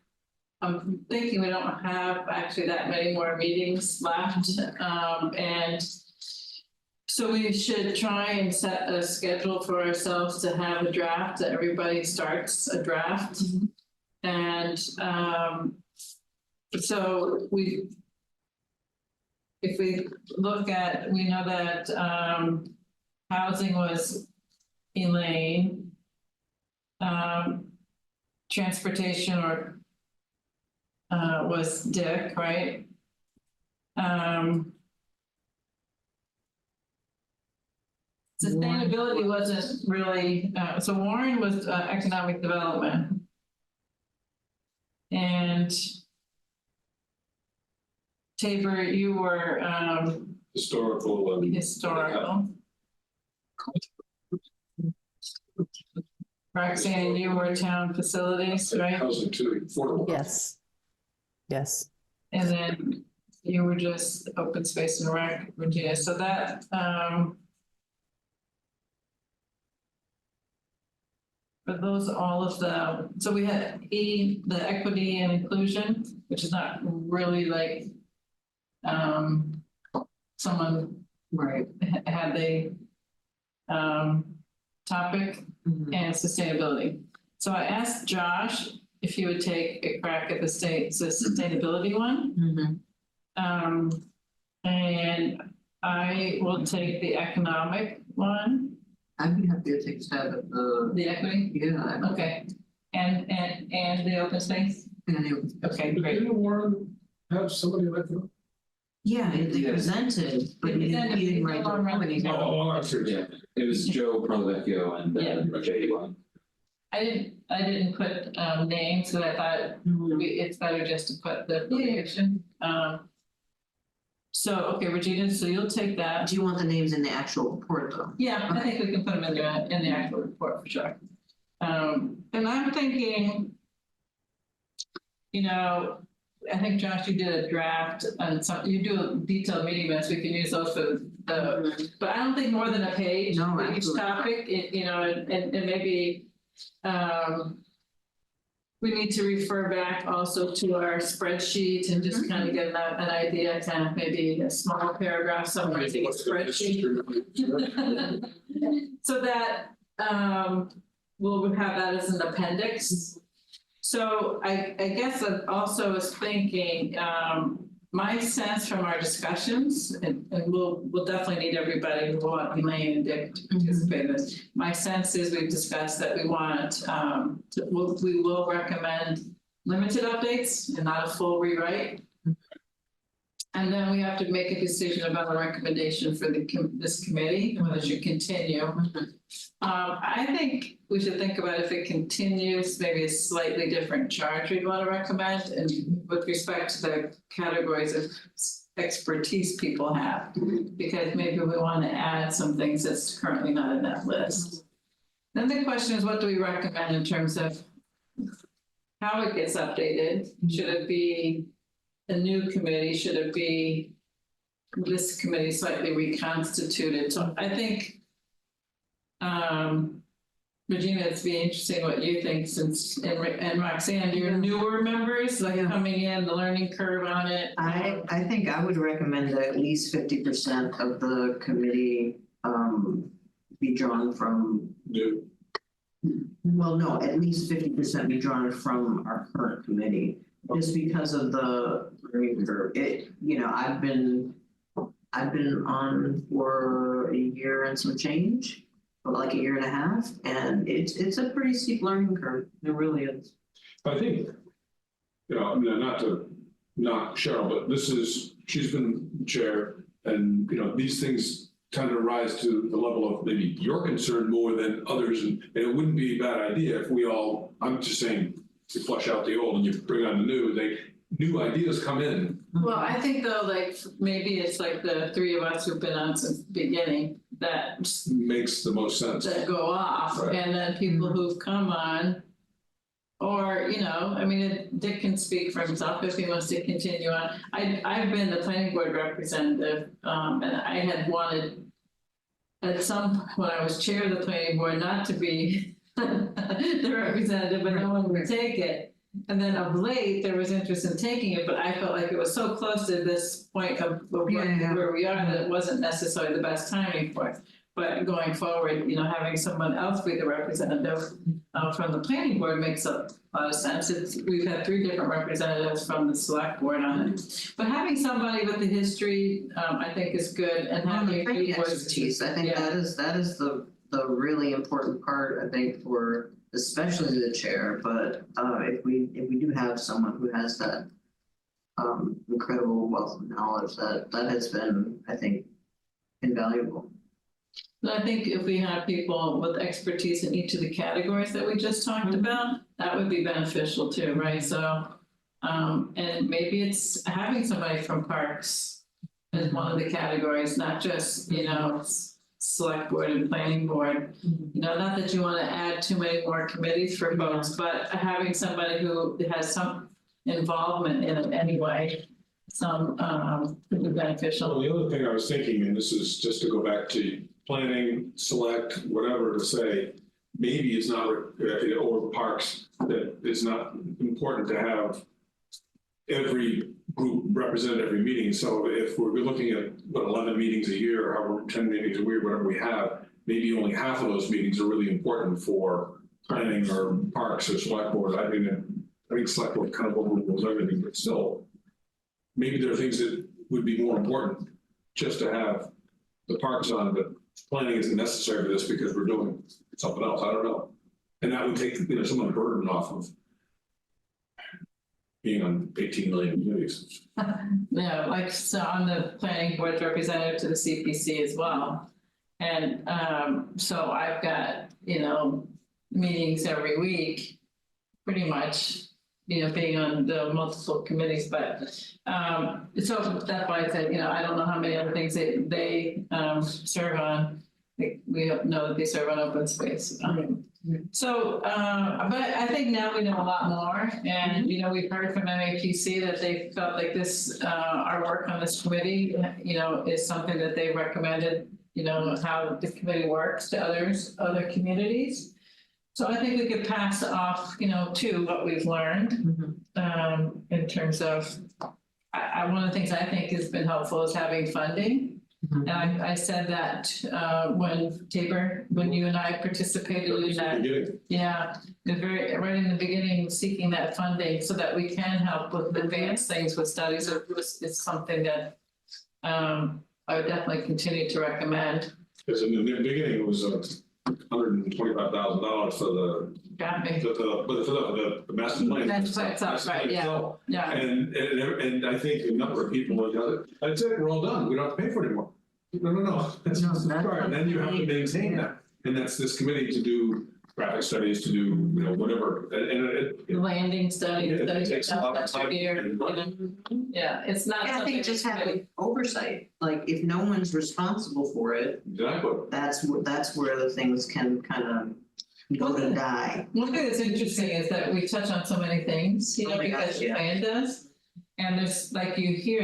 I'm thinking we don't have actually that many more meetings left. And so we should try and set a schedule for ourselves to have a draft, that everybody starts a draft. And so if we look at, we know that housing was Elaine. Transportation was Dick, right? Sustainability wasn't really, so Warren was economic development. And Tabor, you were Historical and. historical. Roxanne, you were town facilities, right? Housing too, affordable. Yes. Yes. And then you were just open space and rec, Virginia, so that, but those, all of the, so we had E, the equity and inclusion, which is not really like, someone Right. had the, topic and sustainability. So I asked Josh if he would take a crack at the sustainability one. And I will take the economic one, I'd be happy to take a stab at the equity, yeah. okay. And the open space, okay, great. Didn't Warren have somebody like that? Yeah, they presented, but he didn't write the report. Oh, I'm serious. Yeah, it was Joe Prolovecchio and Jay One. I didn't put names, so I thought it's better just to put the affiliation. So, okay, Regina, so you'll take that. Do you want the names in the actual report though? Yeah, I think we can put them in the actual report for sure. And I'm thinking, I think Josh, you did a draft and you do a detailed meeting minutes, we can use those for the, but I don't think more than a page No, for each absolutely. topic, and maybe, we need to refer back also to our spreadsheet and just kind of get an idea, kind of maybe a small paragraph summarizing a spreadsheet. So that, we'll have that as an appendix. So I guess I also was thinking, my sense from our discussions, and we'll definitely need everybody, we want Elaine and Dick to participate in this. My sense is we've discussed that we want, we will recommend limited updates and not a full rewrite. And then we have to make a decision about a recommendation for this committee, whether it should continue. I think we should think about if it continues, maybe a slightly different charge we'd want to recommend, and with respect to the categories of expertise people have, because maybe we want to add some things that's currently not in that list. Then the question is, what do we recommend in terms of how it gets updated? Should it be a new committee? Should it be this committee slightly reconstituted? So I think, Regina, it'd be interesting what you think, since, and Roxanne, your newer members, like coming in, the learning curve on it. I think I would recommend that at least 50% of the committee be drawn from. New. Well, no, at least 50% be drawn from our current committee, just because of the learning curve. It, you know, I've been on for a year and some change, like a year and a half, and it's a pretty steep learning curve. It really is. I think, you know, I mean, not to knock Cheryl, but she's been chair, and, you know, these things tend to rise to the level of maybe your concern more than others, and it wouldn't be a bad idea if we all, I'm just saying, to flush out the old and you bring on the new, new ideas come in. Well, I think though, like, maybe it's like the three of us who've been on since the beginning that Makes the most sense. that go off, Right. and then people who've come on, or, you know, I mean, Dick can speak for himself if he wants to continue on. I've been the planning board representative, and I had wanted at when I was chair of the planning board, not to be the representative, but no one would take it. And then of late, there was interest in taking it, but I felt like it was so close to this point of where we are that it wasn't necessarily the best timing for it. But going forward, you know, having someone else be the representative from the planning board makes a lot of sense. We've had 3 different representatives from the select board on it. But having somebody with the history, I think is good, and having Training expertise, I think that is the really important part, I think, for especially the chair, but if we do have someone who has that incredible wealth of knowledge, that has been, I think, invaluable. But I think if we have people with expertise in each of the categories that we just talked about, that would be beneficial too, right? So, and maybe it's having somebody from parks as one of the categories, not just, you know, select board and planning board. You know, not that you want to add too many more committees for folks, but having somebody who has some involvement in it anyway, could be beneficial. Well, the other thing I was thinking, and this is just to go back to planning, select, whatever to say, maybe it's not, or parks, that it's not important to have every group represented every meeting. So if we're looking at 11 meetings a year, or however 10 meetings a week, whatever we have, maybe only half of those meetings are really important for planning or parks or select board. I think select board kind of overrules everything, but still, maybe there are things that would be more important just to have the parks on, but planning isn't necessary for this because we're doing something else. I don't know. And that would take, you know, some of the burden off of being on 18 million committees. Yeah, like, so I'm the planning board representative to the CPC as well. And so I've got, you know, meetings every week, pretty much, you know, being on the multiple committees, but so that's why I said, you know, I don't know how many other things they serve on. We know that they serve on open space. So, but I think now we know a lot more, and, you know, we've heard from MAPC that they felt like this, our work on this committee, you know, is something that they recommended, you know, how the committee works to other communities. So I think we could pass off, to what we've learned, in terms of, one of the things I think has been helpful is having funding. And I said that, when you and I participated in that. Yeah, right in the beginning, seeking that funding so that we can help with advanced things with studies is something that I would definitely continue to recommend. Because in the beginning, it was $125,000 for the master plan. That's right, yeah, yeah. And I think a number of people are the that's it, we're all done, we don't have to pay for it anymore. No, that's not the start, and then you have to maintain that, and that's this committee to do traffic studies, to do, whatever, Landing studies. It takes a lot of time Here, and money. Yeah, it's not I something. think just having oversight, like if no one's responsible for it, Exactly. that's where the things can kind of go to die. One thing that's interesting is that we touch on so many things, Oh my gosh, because the yeah. plan does. And there's, like you hear,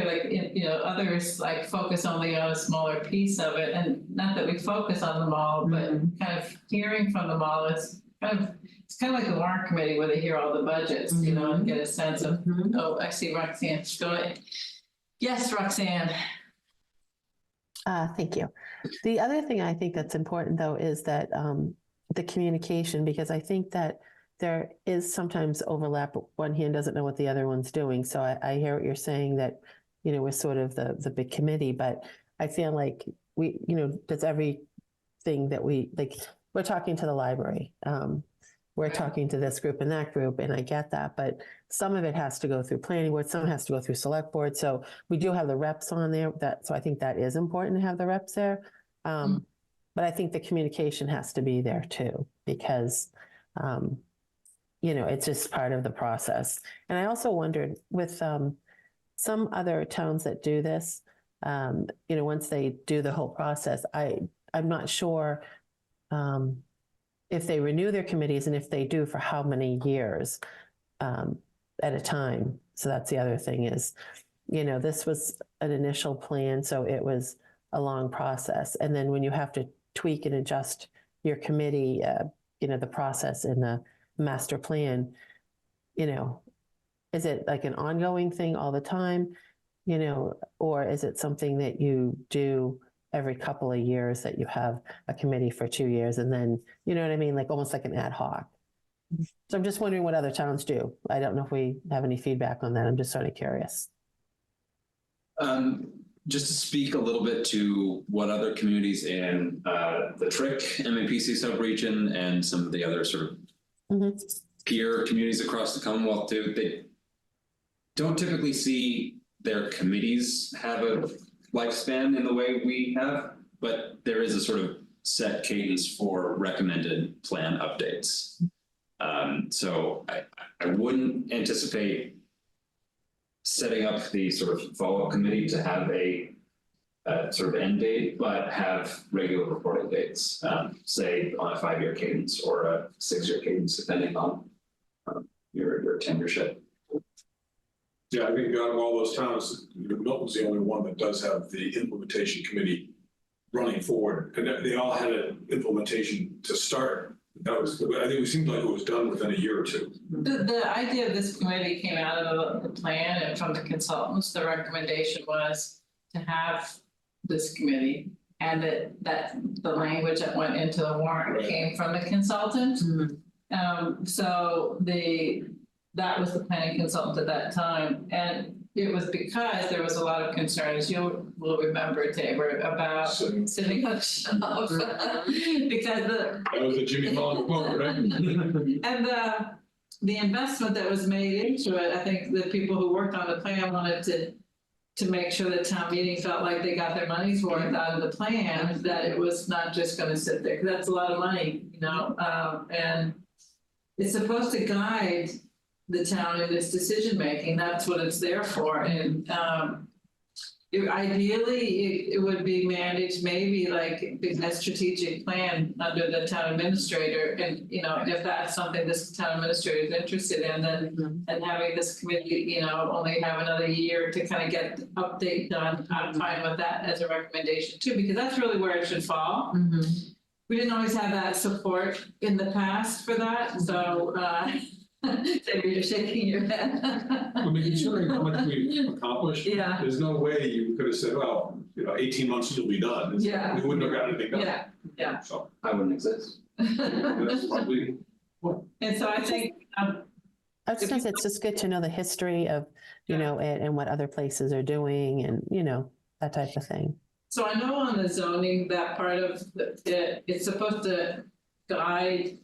others like focus only on a smaller piece of it, and not that we focus on them all, but kind of hearing from them all, it's kind of like the warrant committee where they hear all the budgets, and get a sense of, oh, I see Roxanne, go ahead. Yes, Roxanne. Thank you. The other thing I think that's important though is that the communication, because I think that there is sometimes overlap. One hand doesn't know what the other one's doing. So I hear what you're saying that, we're sort of the big committee, but I feel like we, does everything that we're talking to the library. We're talking to this group and that group, and I get that, but some of it has to go through planning board, some has to go through select board. So we do have the reps on there so I think that is important to have the reps there. But I think the communication has to be there too, because, it's just part of the process. And I also wondered with some other towns that do this, once they do the whole process, I'm not sure if they renew their committees, and if they do, for how many years at a time. So that's the other thing is, this was an initial plan, so it was a long process. And then when you have to tweak and adjust your committee, the process in the master plan, is it like an ongoing thing all the time, or is it something that you do every couple of years, that you have a committee for 2 years and then, you know what I mean? Like almost like an ad hoc. So I'm just wondering what other towns do. I don't know if we have any feedback on that. I'm just sort of curious. Just to speak a little bit to what other communities in the TRIC MAPC sub-region and some of the other sort of peer communities across the Commonwealth do, they don't typically see their committees have a lifespan in the way we have, but there is a sort of set cadence for recommended plan updates. So I wouldn't anticipate setting up the sort of follow-up committee to have a sort of end date, but have regular reporting dates, say on a 5-year cadence or a 6-year cadence, depending on your tenureship. Yeah, I think out of all those towns, Milton's the only one that does have the implementation committee running forward, and they all had an implementation to start. That was, I think it seemed like it was done within a year or two. The idea of this committee came out of the plan and from the consultants. The recommendation was to have this committee, and that the language that went into the warrant came from the consultant. So that was the planning consultant at that time, and it was because there was a lot of concerns. You will remember, Tabor, about sitting on the shelf because that was a Jimmy Fallon quote, right? And the investment that was made into it, I think the people who worked on the plan wanted to make sure that town meeting felt like they got their money's worth out of the plan, that it was not just going to sit there, because that's a lot of money, and it's supposed to guide the town in its decision making. That's what it's there for. And ideally, it would be managed maybe like a strategic plan under the town administrator. And if that's something this town administrator is interested in, then and having this committee, only have another year to kind of get the update done. I'm fine with that as a recommendation too, because that's really where it should fall. we didn't always have that support in the past for that, so, David, you're shaking your head. I mean, considering how much we've accomplished, Yeah, there's no way you could have said, well, 18 months you'll be done. It's- Yeah. We wouldn't have got anything done. yeah. So I wouldn't exist. that's probably, And so I think, I was gonna say, it's just good to know the history of, you know, it and what other places are doing and, you know, that type of thing. so I know on the zoning, that part of it, it's supposed to guide.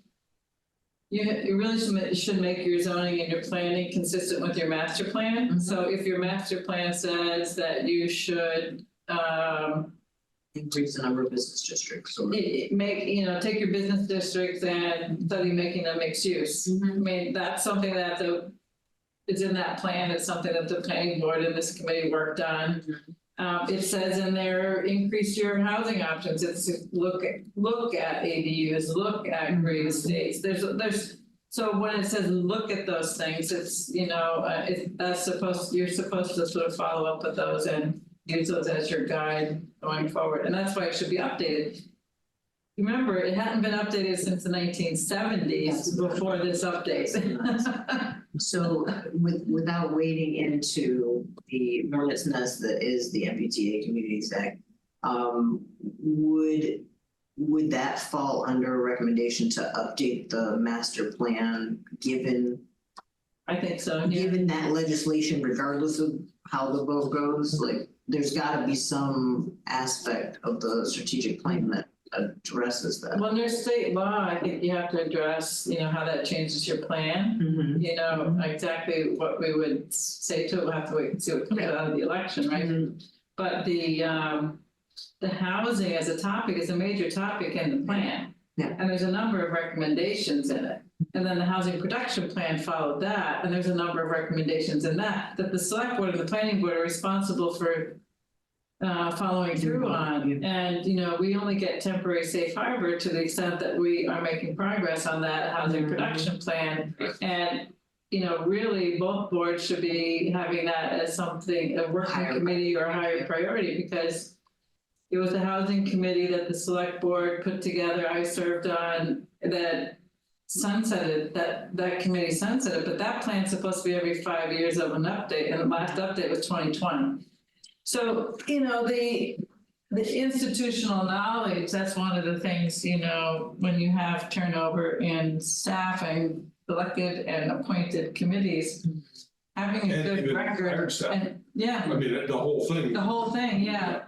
You really should make your zoning and your planning consistent with your master plan. Mhm. So if your master plan says that you should, Increase the number of business districts or. make, take your business districts and study making them mixed use. I mean, that's something that it's in that plan, it's something that the planning board and this committee worked on. It says in there, increase your housing options, it's to look at ADUs, look at great estates, so when it says look at those things, it's, you're supposed to sort of follow up with those and use those as your guide going forward, and that's why it should be updated. Remember, it hadn't been updated since the 1970s before this update. So without wading into the hornet's nest that is the MBTA Communities Act, would that fall under a recommendation to update the master plan given I think so, yeah. given that legislation, regardless of how the vote goes? Like, there's gotta be some aspect of the strategic plan that addresses that. Well, there's state law, I think you have to address, how that changes your plan. Mhm. Exactly what we would say to it, we'll have to wait and see what comes out of the election, right? But the housing as a topic is a major topic in the plan. Yeah. And there's a number of recommendations in it. And then the housing production plan followed that, and there's a number of recommendations in that the select board and the planning board are responsible for following through on. And, we only get temporary safe harbor to the extent that we are making progress on that housing production plan. And, really both boards should be having that as something, a working Higher committee or a higher priority, because it was the housing committee that the select board put together, I served on, that sunsetted, that committee sunsetted, but that plan's supposed to be every 5 years of an update, and the last update was 2020. So, the institutional knowledge, that's one of the things, when you have turnover in staffing, elected and appointed committees, having a And good even record. hired staff. And, yeah. I mean, the whole thing. The whole thing, yeah,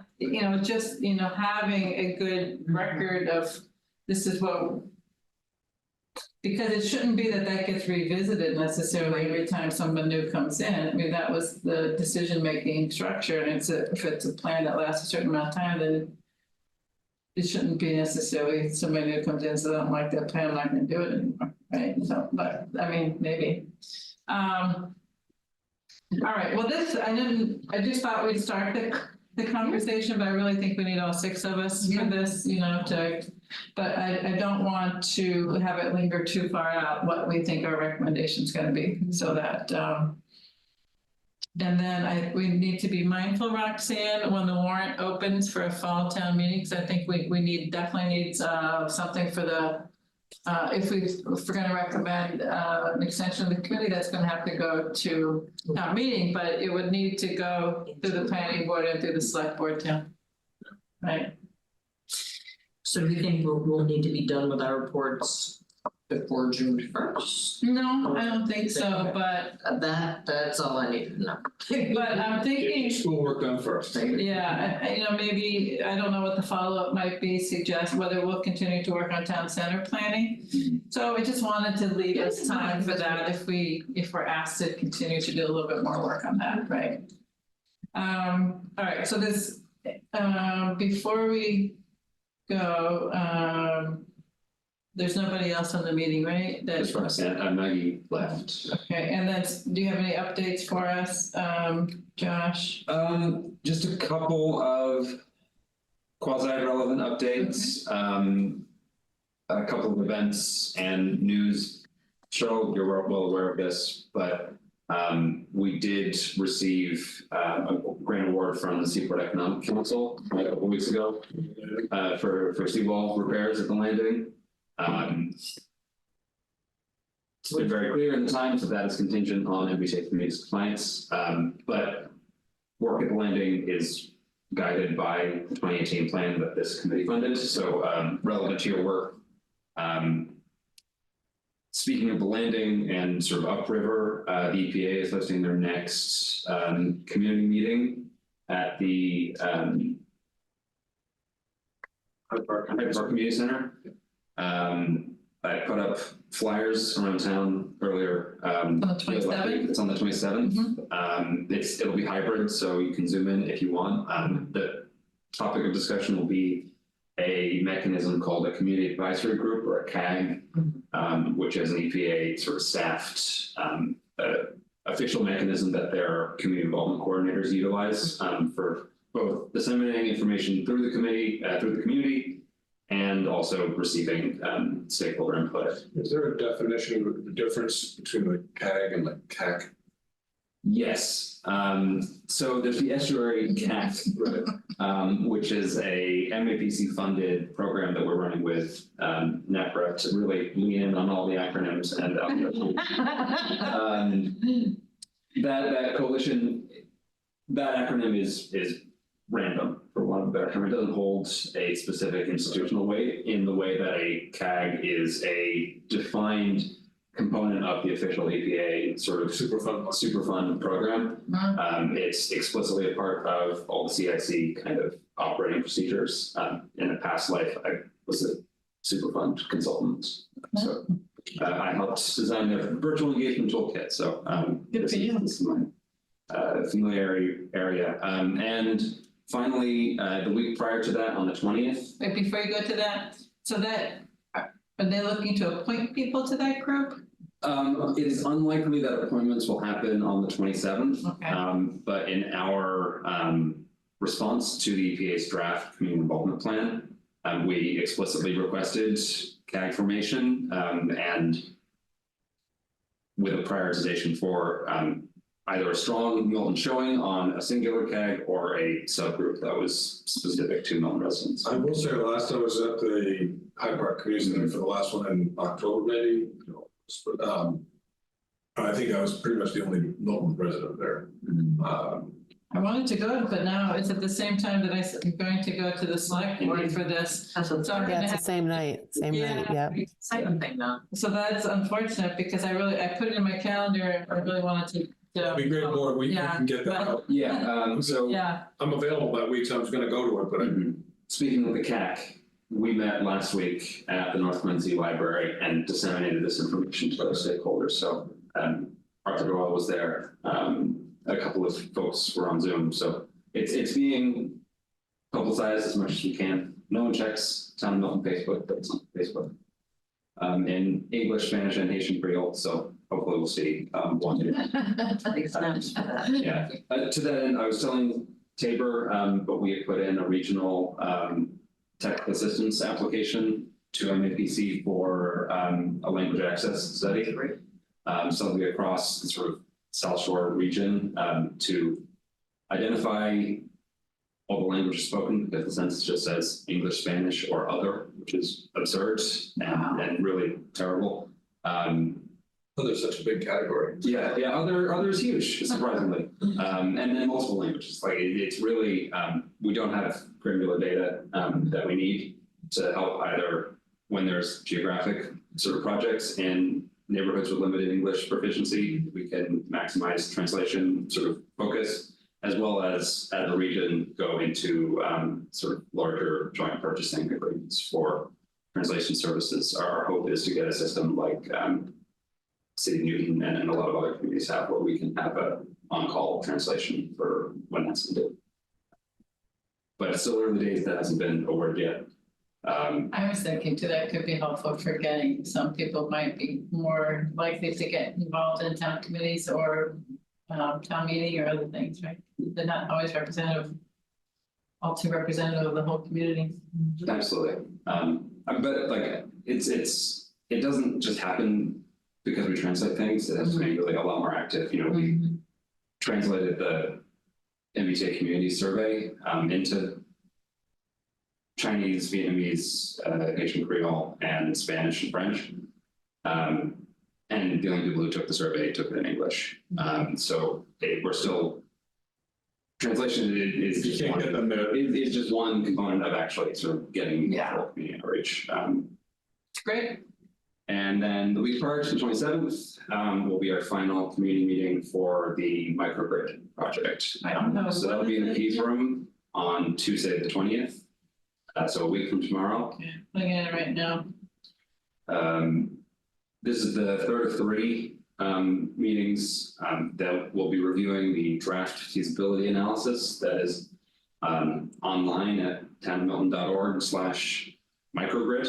just, having a good record of, this is what. Because it shouldn't be that gets revisited necessarily every time someone new comes in. I mean, that was the decision-making structure, and if it's a plan that lasts a certain amount of time, then it shouldn't be necessarily somebody new comes in, so I don't like that plan, I'm not gonna do it anymore, right? So, but, I mean, maybe. All right, well, I just thought we'd start the conversation, but I really think we need all 6 of us for this, but I don't want to have it linger too far out what we think our recommendation is going to be, so that, and then we need to be mindful, Roxanne, when the warrant opens for a fall town meeting, because I think we definitely need something for the, if we're going to recommend an extension of the committee, that's going to have to go to town meeting, but it would need to go through the planning board and through the select board too. Right? So do you think we'll need to be done with our reports before June 1st? No, I don't think so, but That's all I need to know. I'm Get thinking, your schoolwork done first. yeah, maybe, I don't know what the follow-up might be, suggest whether we'll continue to work on town center planning. So I just wanted to leave us time for that if we're asked to continue to do a little bit more work on that, right? All right, so this, before we go, there's nobody else on the meeting, right? That's Roxanne, Maggie left. Okay, and then, do you have any updates for us, Josh? Just a couple of quasi-relevant updates. A couple of events and news. Cheryl, you're well aware of this, but We did receive a grant award from the Seaport Economic Council a couple weeks ago for seawall repairs at the landing. It's been very clear in the Times that is contingent on MBTA community's compliance, but work at the landing is guided by the 2018 plan that this committee funded. So relevant to your work. Speaking of the landing and sort of upriver, the EPA is hosting their next community meeting at the Hyde Park Community Center. I put up flyers around town earlier. On the 27th? It's on the 27th. It'll be hybrid, so you can zoom in if you want. The topic of discussion will be a mechanism called a community advisory group, or a CAG, which is an EPA sort of staffed official mechanism that their community involvement coordinators utilize for both disseminating information through the committee, through the community, and also receiving stakeholder input. Is there a definition of the difference between the CAG and the CAC? Yes. So there's the estuary CAC, which is a MAPC funded program that we're running with NAPRA to really lean in on all the acronyms and that coalition, that acronym is random, for want of a better term. It doesn't hold a specific institutional weight in the way that a CAG is a defined component of the official EPA sort of superfund program. It's explicitly a part of all the CIC kind of operating procedures. In a past life, I was a superfund consultant, so I helped design the virtual engagement toolkit. So this is my familiar area. And finally, the week prior to that, on the 20th. Wait, before you go to that, so that, are they looking to appoint people to that group? It is unlikely that appointments will happen on the 27th. Okay. But in our response to the EPA's draft community involvement plan, we explicitly requested CAG formation and with a prioritization for either a strong Milton showing on a singular CAG or a subgroup that was specific to Milton residents. I will say, last I was at the Hyde Park Community Center for the last one in October, maybe. I think I was pretty much the only Milton resident there. I wanted to go, but now it's at the same time that I'm going to go to the select board for this. So I'm Yeah, gonna it's the have, same night, yep. Exciting thing though. so that's unfortunate because I put it in my calendar. I really wanted to. It'd be great more, we can get that out. Yeah, so Yeah, I'm available that week, so I was gonna go to it, but speaking of the CAC, we met last week at the North Quincy Library and disseminated this information to other stakeholders. So Arthur Doyle was there. A couple of folks were on Zoom. So it's being publicized as much as we can. No one checks Town of Milton Facebook, but it's on Facebook. In English, Spanish, and Haitian Creole. So hopefully we'll see one. Yeah. To that end, I was telling Tabor, but we had put in a regional technical assistance application to MAPC for a language access study. So it'll be across the sort of South Shore region to identify all the languages spoken, because the census just says English, Spanish, or other, which is absurd and really terrible. there's such a big category. Yeah, other is huge, surprisingly. And then multiple languages, like it's really, we don't have granular data that we need to help either when there's geographic sort of projects in neighborhoods with limited English proficiency, we can maximize translation sort of focus, as well as a region go into sort of larger joint purchasing agreements for translation services. Our hope is to get a system like City of Newton and a lot of other communities have, where we can have a on-call translation for when that's needed. But it's still early days, that hasn't been a word yet. I was thinking too, that could be helpful for getting, some people might be more likely to get involved in town committees or town meeting or other things, right? They're not always representative, all too representative of the whole community. Absolutely. But like, it doesn't just happen because we translate things, it has to be really a lot more active. You know, we translated the MBTA community survey into Chinese, Vietnamese, Haitian Creole, and Spanish and French. And the only people who took the survey took it in English. So we're still, translation is You just can't get one, them to. is just one component of actually sort of getting full community outreach. Great. And then the week prior to the 27th will be our final community meeting for the microgrid project. I don't know. So that'll be in the Keys room on Tuesday, the 20th. So a week from tomorrow. Okay, looking at it right now. This is the third of three meetings that will be reviewing the draft feasibility analysis that is online at townofmilton.org/microgrid.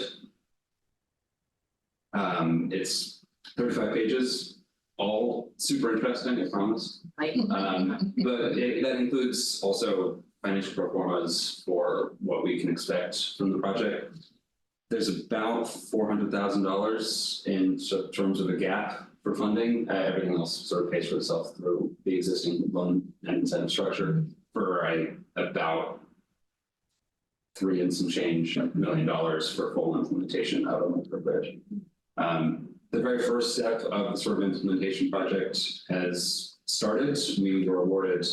It's 35 pages, all super interesting, I promise. Right. But that includes also financial pro formas for what we can expect from the project. There's about $400,000 in terms of a gap for funding. Everything else sort of pays for itself through the existing loan and incentive structure for about $3 and some change million for full implementation out of microgrid. The very first step of the sort of implementation project has started. We were awarded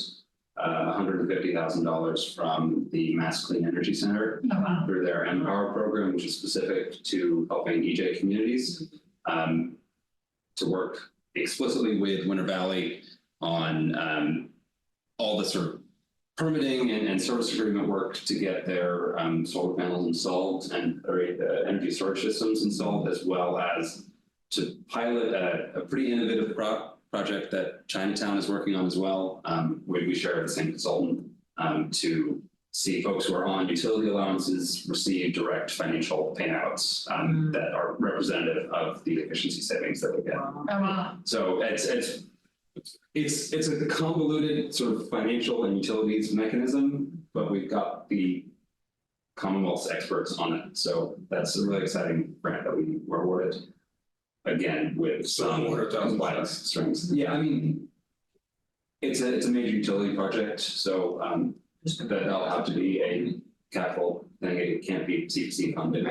$150,000 from the Mass Clean Energy Center through their Empower program, which is specific to helping EJ communities to work explicitly with Winter Valley on all the sort of permitting and service agreement work to get their solar panels installed and energy storage systems installed, as well as to pilot a pretty innovative project that Chinatown is working on as well. We share the same consultant to see folks who are on utility allowances receive direct financial payouts that are representative of the efficiency savings that they get. So it's a convoluted sort of financial and utilities mechanism, but we've got the Commonwealth's experts on it. So that's a really exciting grant that we were awarded. Again, with some compliance strings. Yeah, I mean, it's a major utility project, so that'll have to be a capital thing. It can't be CPC funded.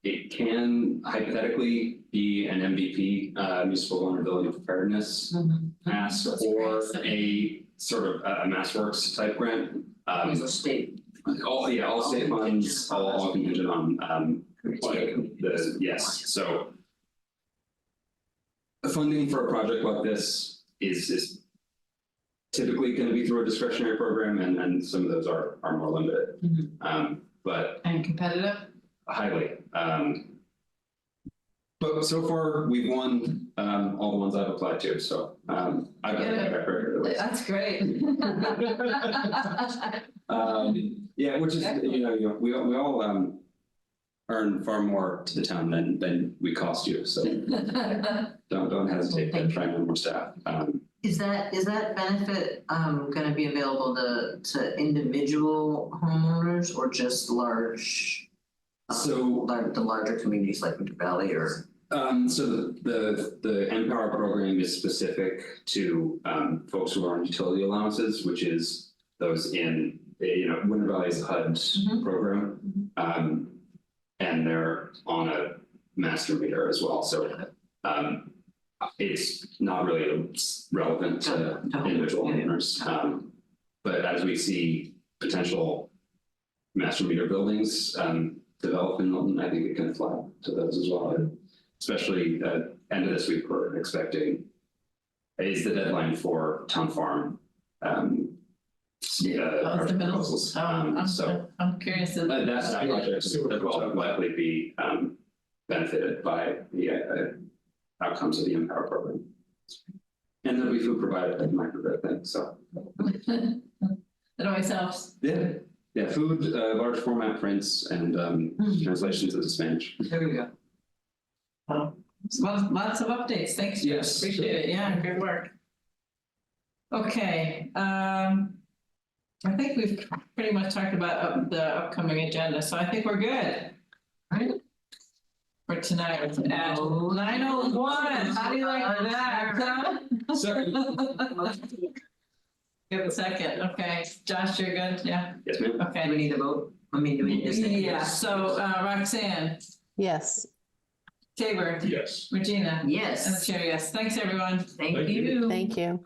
It can hypothetically be an MVP, municipal vulnerability preparedness ask, or a sort of a MassWorks type grant. State. All state funds, all contingent on yes. So the funding for a project like this is typically going to be through a discretionary program, and some of those are more limited. But And competitive? highly. But so far we've won all the ones I've applied to. So I've got a track record. That's great. Yeah, which is we all earn far more to the town than we cost you. So don't hesitate to try and earn more staff. Is that benefit gonna be available to individual homeowners or just large? So The larger communities like Winter Valley or? So the Empower program is specific to folks who are on utility allowances, which is those in Winter Valley's HUD program, and they're on a master meter as well. So it's not really relevant to individual owners. But as we see potential master meter buildings develop in Milton, I think it can apply to those as well. Especially at end of this week, we're expecting is the deadline for town farm proposals. So I'm curious. that project will likely be benefited by the outcomes of the Empower program. And there'll be food provided at the microgrid thing, so. It always helps. Yeah, food, large format prints, and translations into Spanish. There we go. Lots of updates. Thanks. Yes. Appreciate it. Yeah, good work. Okay. I think we've pretty much talked about the upcoming agenda, so I think we're good. Right? for tonight at 9:01. How do you like that? Huh? Second. Give a second. Okay. Josh, you're good? Yeah. Yes, ma'am. Okay. Do we need to vote? I mean, do we need to say? Yeah. So Roxanne, Yes. Tabor, Yes. Regina, and the Yes, chair, yes. Thanks, everyone. thank Thank you. you. Thank you.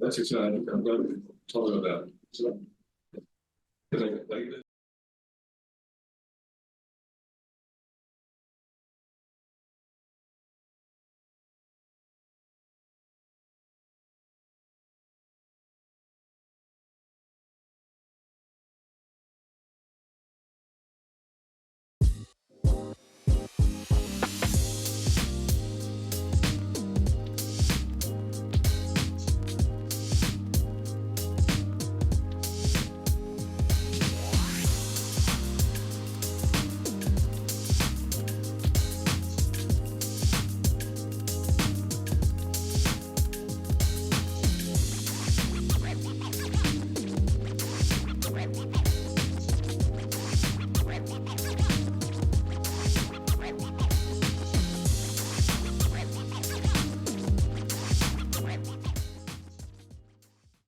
That's exciting. I'm glad we talked about that. So. Because I